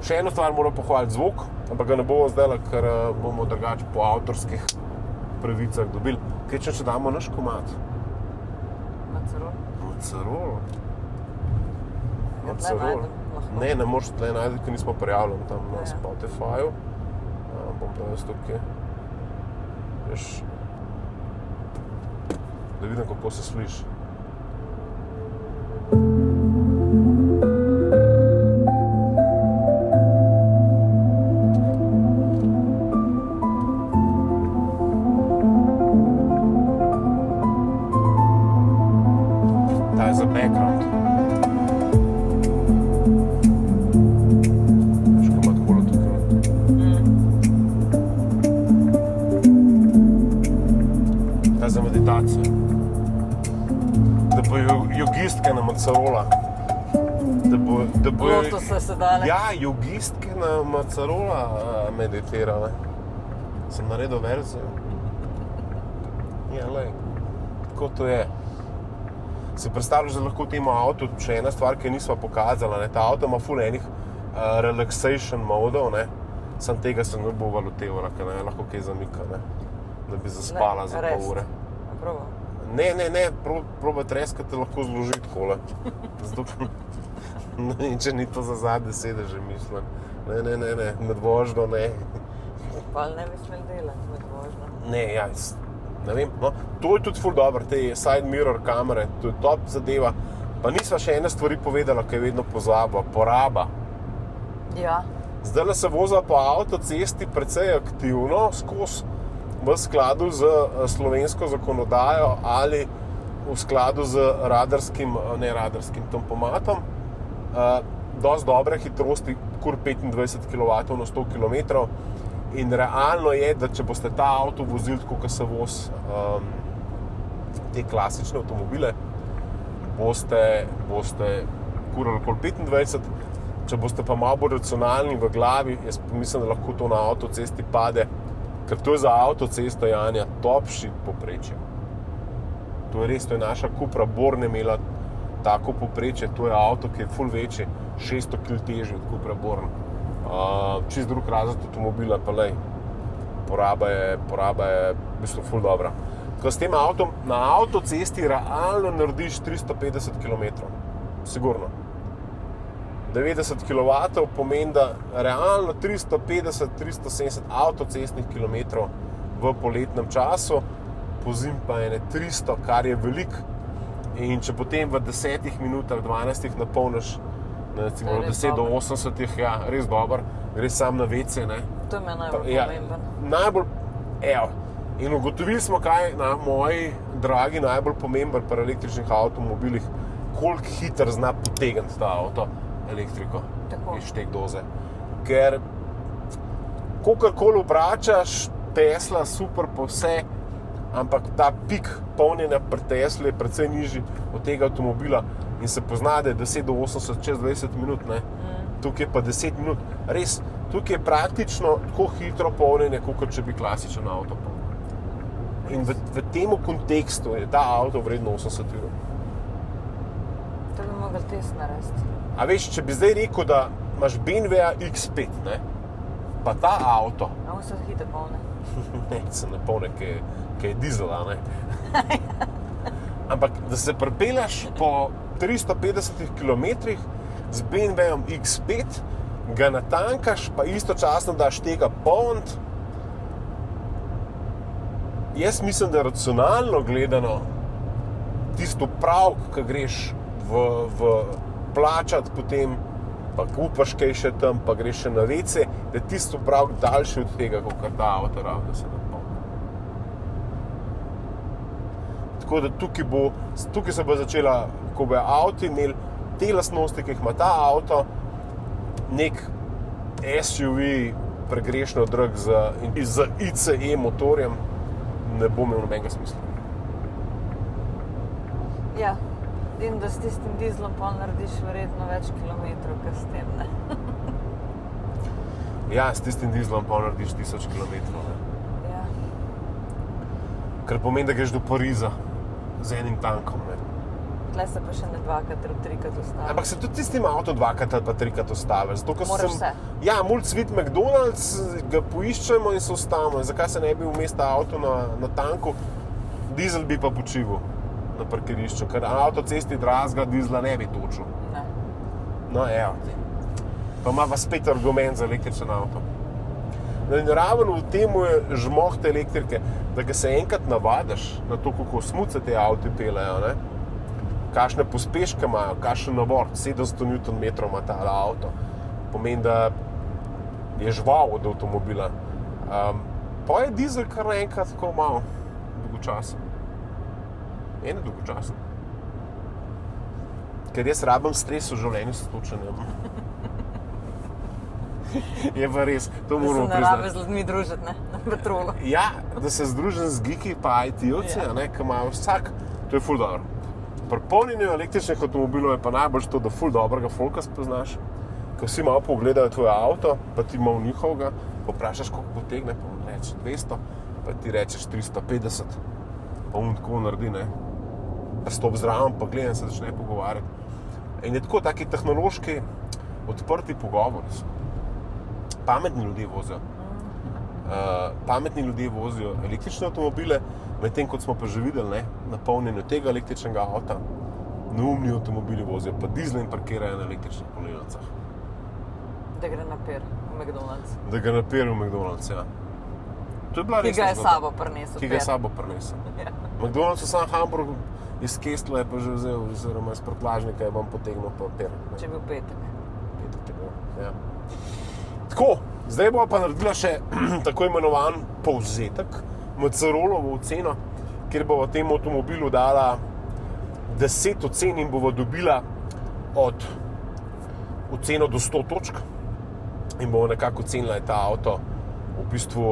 Še eno stvar moram pohvaliti, zvok, ampak ga ne bomo zdaj, ker bomo drugače po avtorskih pravicah dobili. Kaj če damo naš komad? Macerol. Macerol. Ja, tle najdem lahko. Ne moreš tle najti, ker nismo prijavljeni tam na Ja. Spotifyju. Bom pa jaz tukaj. Veš, da vidim, kako se sliši. Ta je za background. Veš, ko ima takole tukaj. Ta je za meditacijo. Da bo jogistke na Macerola. Da bo Lotose se dale. Ja, jogistke na Macerola meditirale. Sem naredil verzijo. Ja, lej. Tako to je. Si predstavljaš, da lahko v tem avtu, še ena stvar, ki nisva pokazala, ne? Ta avto ima ful enih relaxation modov, ne? Sam tega se ne bo valutevora, ker ne lahko kaj zamika, ne? Da bi zaspala Ne, za rest. pol ure. A probam. Ne, probaj treska te lahko zloži takole. Zato, če ni to za zadnje sedeže, mislim. Ne, med vožnjo ne. Pa ne bi smel delati med vožnjo. Ne, ja, ne vem, no, to je tudi ful dobro, te side mirror kamere, to je top zadeva. Pa nisva še ene stvari povedala, ki je vedno pozaba, poraba. Ja. Zdajle se voza po avtocesti precej aktivno, skozi v skladu z slovensko zakonodajo ali v skladu z radarskim tempomatom. Dosti dobre hitrosti, kur 25 kW na 100 km. In realno je, da če boste ta avto vozili tako, kot se vozi te klasične avtomobile, boste kurali okoli 25, če boste pa malo bolj racionalni v glavi, jaz mislim, da lahko to na avtocesti pade, ker to je za avtocesto, Janja, top shit povprečje. To je res, to je naša Cupra Born imela tako povprečje, to je avto, ki je ful večji, 600 kg težji od Cupra Born. Čist drug razred avtomobila, pa lej, poraba je v bistvu ful dobra. Ko s tem avtom na avtocesti realno narediš 350 km, sigurno. 90 kW pomeni, da realno 350-370 avtocestnih kilometrov v poletnem času, pozimi pa ene 300, kar je veliko. In če potem v 10 minutah, 12 napolniš, recimo To je od res 10 do dobro. 80, ja, res dober, greš sam na WC, ne. To mi je najbolj Ja, pomemben. In ugotovili smo, kaj na moji dragi najbolj pomemben pri električnih avtomobilih, koliko hitro zna potegniti ta avto elektriko Tako. iz tek doze. Ker kolikor obračaš, Tesla super pa vse, ampak ta pik polnjenja pri Tesli je precej nižji od tega avtomobila in se pozna, da je 10 do 80 čez 20 minut, ne. Tukaj je pa 10 minut. Res, tukaj je praktično tako hitro polnjenje, kot če bi klasičen avto polnil. In v tem kontekstu je ta avto vredno 80 evrov. To bi mogli test narediti. A veš, če bi zdaj rekel, da imaš BMW X5, ne, pa ta avto, A on se hitro polne. ne, se ne polne, ki je dizel, a ne. Ampak, da se pripelješ po 350 km z BMW X5, ga natankaš, pa istočasno daš tega polnit. Jaz mislim, da racionalno gledano tisto prav, ki greš v plačati potem, pa kupaš kaj še tam, pa greš še na WC, da je tisto prav daljši od tega, kot ta avto rabi, da se napolni. Tako da tukaj se bo začela, ko bo avto imel te lastnosti, ki jih ima ta avto, nek SUV pregrešno drag z ICE motorjem, ne bo imel nobenega smisla. Ja, in da s tistim dizlom pol narediš verjetno več kilometrov, kot s tem, ne? Ja, s tistim dizlom pa narediš 1000 km. Ne? Ja. Kar pomeni, da greš do Pariza z enim tankom. Ne? Tle se pa še ne dvakrat ali trikrat ustavi. Ampak se tudi tistim avtom dvakrat ali pa trikrat ustavi. Zato, ker Moraš se. Ja, mulj-cvit McDonald's, ga poiščemo in se ustavimo. Zakaj se ne bi vmes ta avto na tanku, dizel bi pa počival na parkirišču, ker na avtocesti dragega dizla ne bi točil. Ne. No, evo. Pa ima pa spet argument za električen avto. No, in raven v temu je žmoh te elektrike, da ga se enkrat navadiš na to, kako smuce te avti pelejo, ne? Kakšne pospeške imajo, kakšen navor, 700 Nm ima ta avto. Pomeni, da je žval od avtomobila. Pa je dizel kar naenkrat tako malo dolgočasen. Ene dolgočasen. Ker jaz rabim stres v življenju s točenjem. Je pa res, to Da moramo se ne rabe priznati. z ljudmi družiti, ne? Na petrolu. Ja, da se združim z geeki pa IT-ovci, Ja. ki imajo vsak, to je ful dobro. Pri polnjenju električnih avtomobilov je pa najbolj to, da ful dobrega folka spoznaš. Ko vsi malo pogledajo tvoj avto, pa ti malo njihovega, pa vprašaš, koliko potegne, pa on reče 200, pa ti rečeš 350. Pa on tako naredi, ne. Pa stop zraven, pa gledam, se začne pogovarjati. In je tako, taki tehnološki odprti pogovori so. Pametni ljudje vozijo. Pametni ljudje vozijo električne avtomobile, medtem kot smo pa že videli, ne, na polnjenju tega električnega avta, neumni avtomobili vozijo pa dizel in parkirajo na električnih polnilnicah. Da gre na per v McDonald's. Da ga napelje v McDonald's, ja. To je bila Ki resna ga je zgodba. sabo prinesel. Ki ga je per. sabo prinesel. Ja. McDonald's je sam hamburg iz Kestla je pa že vzel, oziroma iz prtljažnika je vam potegnil papir. Če je bil petek. Ja. Tako, zdaj bo pa naredila še tako imenovan povzetek Macerolovo oceno, kjer bo v tem avtomobilu dala 10 ocen in bo dobila od oceno do 100 točk in bomo nekako ocenila ta avto v bistvu,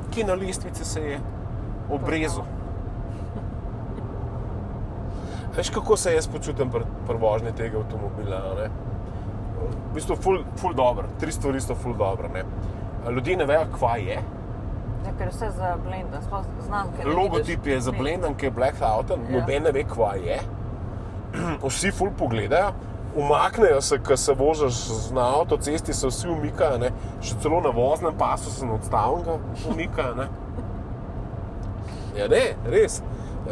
kje na lestvici se je obrezal. Veš, kako se jaz počutim pri vožnji tega avtomobila, ne? V bistvu ful dobro, 3 stvari so ful dobro, ne? Ljudje ne vejo, kva je. Ja, ker je vse zablendan, sploh znamke ne Logotip je vidiš. zablendan, ki je Black Auto, Ja. noben ne ve, kva je. Vsi ful pogledajo, umaknejo se, ko se voziš na avtocesti, se vsi umikajo, ne? Še celo na voznem pasu se na odstavnega umikajo, ne? Ja ne, res.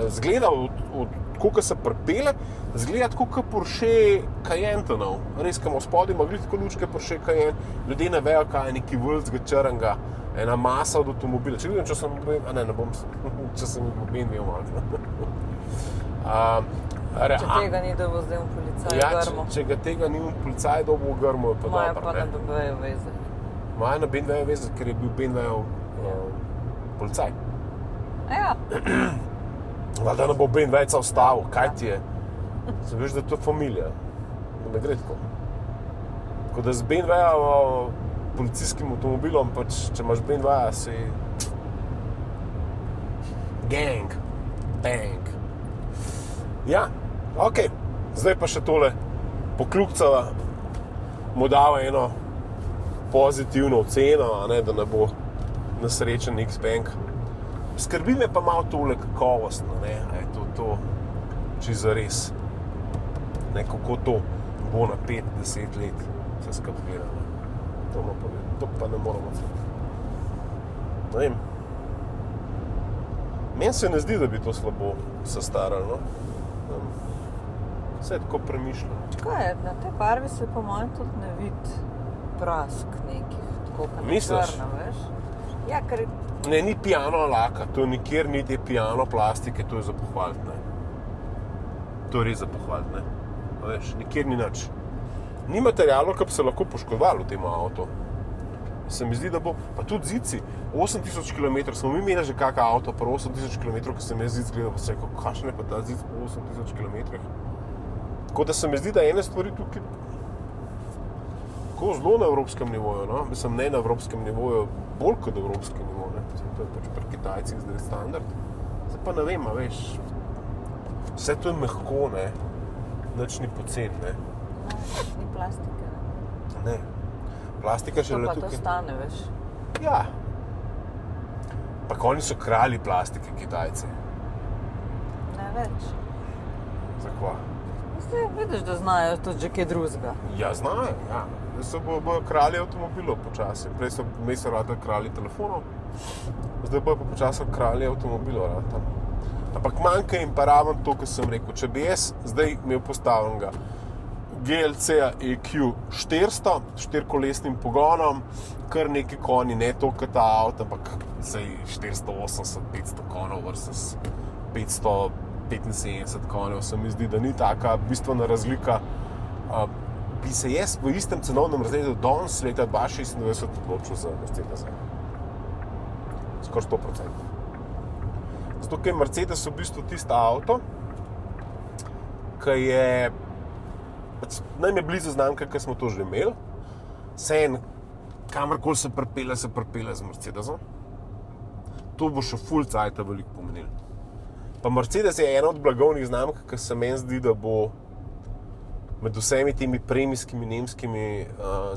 Zgleda, tako, ko se pripelje, zgleda tako, kot Porsche Cayenne ta nov. Res, ko ima spodaj, ima glih tako lučke Porsche Cayenne, ljudje ne vejo, kaj je neki vlcga črnga, ena masa od avtomobila. Če vidim, če sem ne bom, če sem BMW malo. Če tega ni dobil zdaj v policaj, Ja, grmo. če ga tega ni v policaj dobil v grmo, je pa Maja dobro, pa ne ne. dobivajo veze. Maja na BMW veze, ker je bil BMW policaj. Ja, Valjda ne bo BMW-ca ustavil, kaj ti je? Se veš, da je to familija, da ne gre tako. Tako da z BMW policijskim avtomobilom, pač, če imaš BMW-ja, si gang, bang. Ja, okej, zdaj pa še tole pokljukcava, mu dava eno pozitivno oceno, a ne, da ne bo nesrečen X-Bank. Skrbi me pa malo tole kakovostno, ne, a je to čisto zares. Ne, kako to bo na 5-10 let, se skupaj gleda, ne. To pa ne moramo celo. Ne vem. Meni se ne zdi, da bi to slabo sestaralo, no. Vse je tako premišljeno. tako je, na tej barvi se po mojem tudi ne vidi prask nekih, tako kot na Misliš? črno, veš. Ja, ker Ne, ni piano laka, to nikjer ni te piano plastike, to je za pohvaliti, ne. To je res za pohvaliti, ne. A veš, nikjer ni nič. Ni materialov, ki bi se lahko poškodovali v tem avtu. Se mi zdi, da bo, pa tudi zici, 8000 km, smo mi imeli že kak avto, pa 8000 km, ko sem jaz zic gledal, pa se rekel, kakšen je pa ta zic po 8000 km. Tako da se mi zdi, da ene stvari tukaj tako zelo na evropskem nivoju, no? Mislim, ne na evropskem nivoju, bolj kot evropskem nivoju, ne? Mislim, to je pač pri Kitajcih zdaj standard. Zdaj pa ne vem, a veš, vse to je mehko, ne? Nič ni pocen, ne? ni plastike. Ne. Ne. Plastika še To le pa to tukaj. stane, veš. Ja. Pa oni so kralji plastike, Kitajci. Ne več. Zakva? Zdaj vidiš, da znajo tudi že kaj drugega. Ja, znajo, ja. Zdaj so bojo kralji avtomobilov počasi. Prej so mesto radili kralji telefonov, zdaj bojo pa počasi kralji avtomobilov radili. Ampak manjka jim pa ravno to, kar sem rekel. Če bi jaz zdaj imel postavljenega GLC-a EQ 400, 4-kolesnim pogonom, kar neki konji, ne to kot ta avto, ampak 480-500 konov versus 575 konjev, se mi zdi, da ni taka bistvena razlika. Bi se jaz v istem cenovnem razredu danes leta 2026 odločil za Mercedes. Skoraj 100%. Zato, ker je Mercedes v bistvu tisto avto, ki je nam je blizu znamka, ki smo to že imeli. Kamorkoli se pripelje z Mercedesom. To bo še ful cajta veliko pomenilo. Pa Mercedes je ena od blagovnih znamk, ki se meni zdi, da bo med vsemi temi premijskimi nemskimi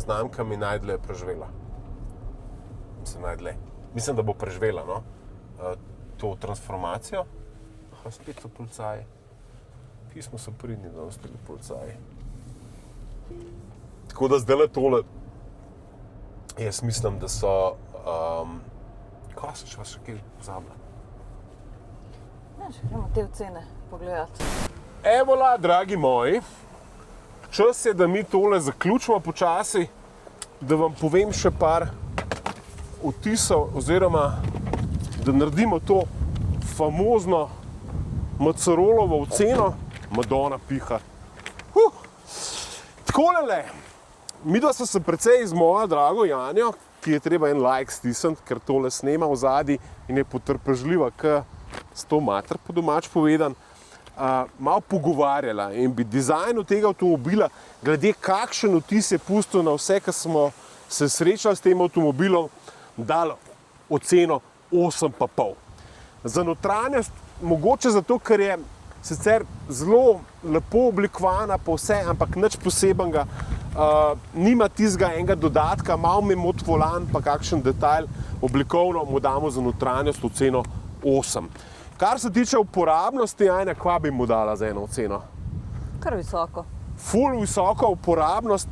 znamkami najdlje preživela. Mislim, da bo preživela, no? To transformacijo. Spet so policaji. Ki smo so pridni, da ostali policaji. Tako da zdaj tole, jaz mislim, da so, kaj se še kaj pozabila? Ne, še gremo te ocene pogledati. Evola, dragi moji, čas je, da mi tole zaključimo počasi, da vam povem še par vtisov, oziroma da naredimo to famozno Macerolovo oceno. Madonna piha. Takole, midva sva se precej z mojo drago Janjo, ki je treba en like stisniti, ker tole snema v zadnji in je potrpežljiva, k s to mater po domač povedan, malo pogovarjala in bi dizajnu tega avtomobila, glede kakšen vtis je pustil na vse, ki smo se srečali s tem avtomobilom, dal oceno 8,5. Za notranjost, mogoče zato, ker je sicer zelo lepo oblikovana pa vse, ampak nič posebenega, nima tistega enega dodatka, malo me moti volan pa kakšen detajl, oblikovno mu damo za notranjost oceno 8. Kar se tiče uporabnosti, Ajna, kva bi mu dala za eno oceno? Kar visoko. Ful visoko uporabnost,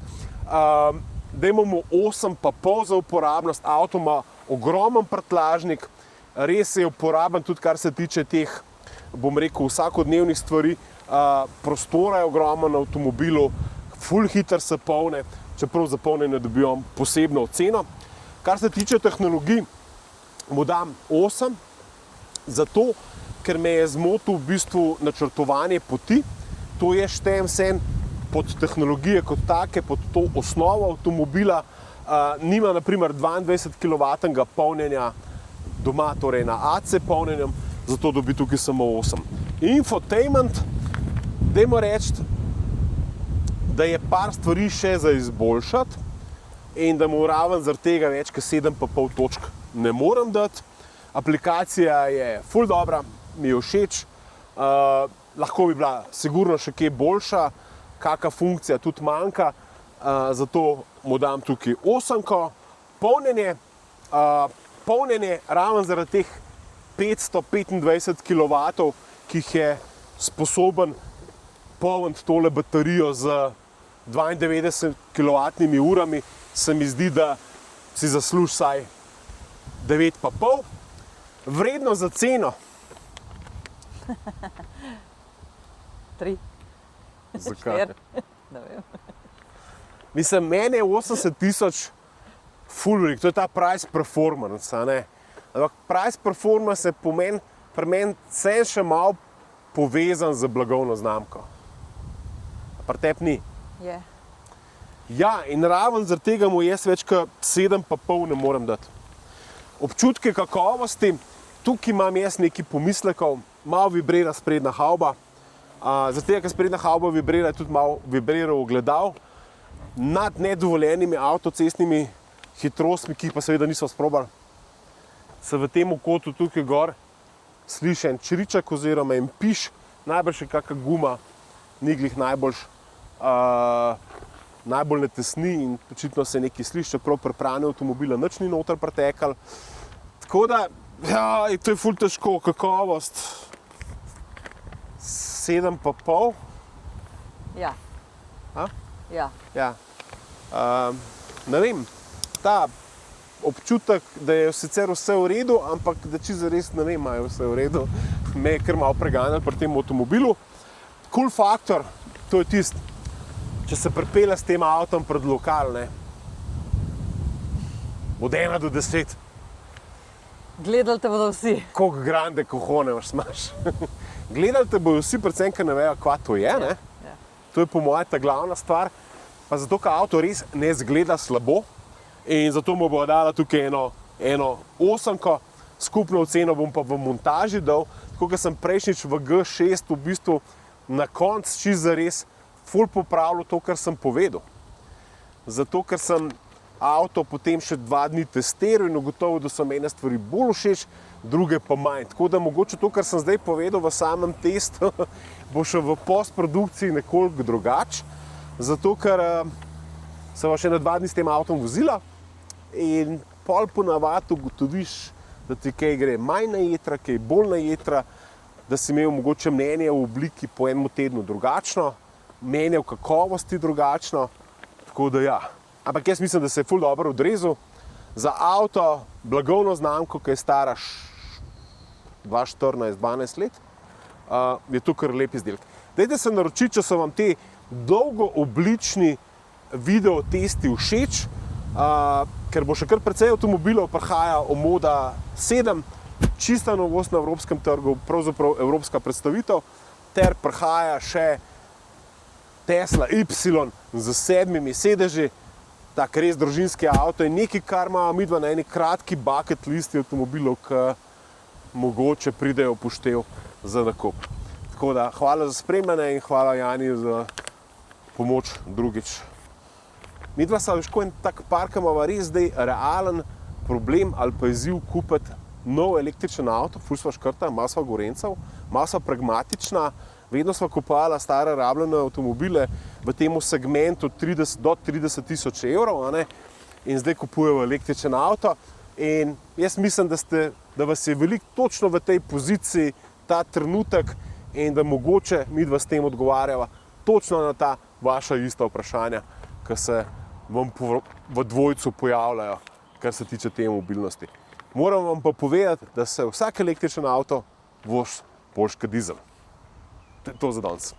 dajmo mu 8,5 za uporabnost, avto ima ogromen prtljažnik, res je uporaben tudi kar se tiče teh, bom rekel, vsakodnevnih stvari, prostora je ogromen na avtomobilu, ful hiter se polne, čeprav za polnjenje dobijo posebno oceno. Kar se tiče tehnologij, mu dam 8, zato, ker me je zmotil v bistvu načrtovanje poti, to je štejem sen pod tehnologije kot take, pod to osnovo avtomobila, nima naprimer 22 kW polnjenja doma, torej na AC polnjenjem, zato dobi tukaj samo 8. Infotainment, dajmo reči, da je par stvari še za izboljšati in da mu raven zaradi tega več kot 7,5 točk ne morem dati. Aplikacija je ful dobra, mi je všeč, lahko bi bila sigurno še kaj boljša, kakšna funkcija tudi manjka, zato mu dam tukaj 8. Polnjenje raven zaradi teh 525 kW, ki jih je sposoben polniti tole baterijo z 92 kWh, se mi zdi, da si zasluži vsaj 9,5. Vredno za ceno. 3. Zakaj? 4. Ne vem. Mislim, meni je 80 000 ful veliko, to je ta price performance, a ne? Ampak price performance je pri meni še malo povezan z blagovno znamko. Pri tebi ni. Je. Ja, in raven zaradi tega mu jaz več kot 7,5 ne morem dati. Občutke kakovosti, tukaj imam jaz nekaj pomislekov, malo vibrira sprednja havba, zaradi tega, ker sprednja havba vibrira, tudi malo vibrira ogledal, nad nedovoljenimi avtocestnimi hitrostmi, ki jih pa seveda nismo sprobali, se v tem kotu tukaj gor sliši en čriček oziroma en piš, najbrž je kakšna guma, ni glih najbolj ne tesni in očitno se nekaj sliši, čeprav pri pranju avtomobila nič ni noter pretekalo. Tako da, ja, to je ful težko, kakovost 7,5. Ja. A? Ja. Ja. Ne vem, ta občutek, da je sicer vse v redu, ampak da čisto res ne vem, ali je vse v redu, me je kar malo preganjalo pri tem avtomobilu. Cool faktor, to je tisto, če se pripelje s tem avtom pred lokal, ne, od 1 do 10, Gledali te bodo vsi. koliko grande kohone imaš. Gledali te bodo vsi, predvsem, ker ne vejo, kva to je. Ne? Ja. To je po mojem ta glavna stvar. Pa zato, ker avto res ne izgleda slabo in zato mu bo dala tukaj eno 8, skupno oceno bom pa v montaži dal, tako kot sem prejšnjič v G6 v bistvu na koncu čisto zares ful popravil to, kar sem povedal. Zato, ker sem avto potem še 2 dni testiral in ugotovil, da so mene stvari bolj všeč, druge pa manj. Tako da mogoče to, kar sem zdaj povedal v samem testu, bo še v postprodukciji nekoliko drugače. Zato, ker sem še 2 dni s tem avtom vozila in pol ponavadi ugotoviš, da ti kaj gre manj na jetra, kaj bolj na jetra, da si imel mogoče mnenje v obliki po enem tednu drugačno, mnenje v kakovosti drugačno, tako da ja. Ampak jaz mislim, da se je ful dobro odrezal. Za avto, blagovno znamko, ki je stara 12 let, je to kar lep izdelek. Dajte se naročiti, če so vam te dolgooblični video testi všeč, ker bo še kar precej avtomobilov prihaja o Moda 7, čista novost na evropskem trgu, pravzaprav evropska predstavitev, ter prihaja še Tesla Y z 7 sedeži, tak res družinski avto in nekaj, kar imamo midva na eni kratki bucket listi avtomobilov, ki mogoče pridejo v poštev za nakup. Tako da hvala za spremljanje in hvala Jani za pomoč drugič. Midva sta veško en tak par, ki imava res zdaj realen problem ali pa izziv kupiti nov električen avto, ful sva škrta, malo sva gorencev, malo sva pragmatična, vedno sva kupovala stare rabljene avtomobile v tem segmentu do 30 tisoč evrov, a ne? In zdaj kupujemo električen avto in jaz mislim, da vas je veliko točno v tej poziciji ta trenutek in da mogoče midva s tem odgovarjava točno na ta vaša ista vprašanja, ki se vam v dvojcu pojavljajo, kar se tiče te mobilnosti. Moram vam pa povedati, da se vsak električen avto vozi boljše kot dizel. To je to za danes.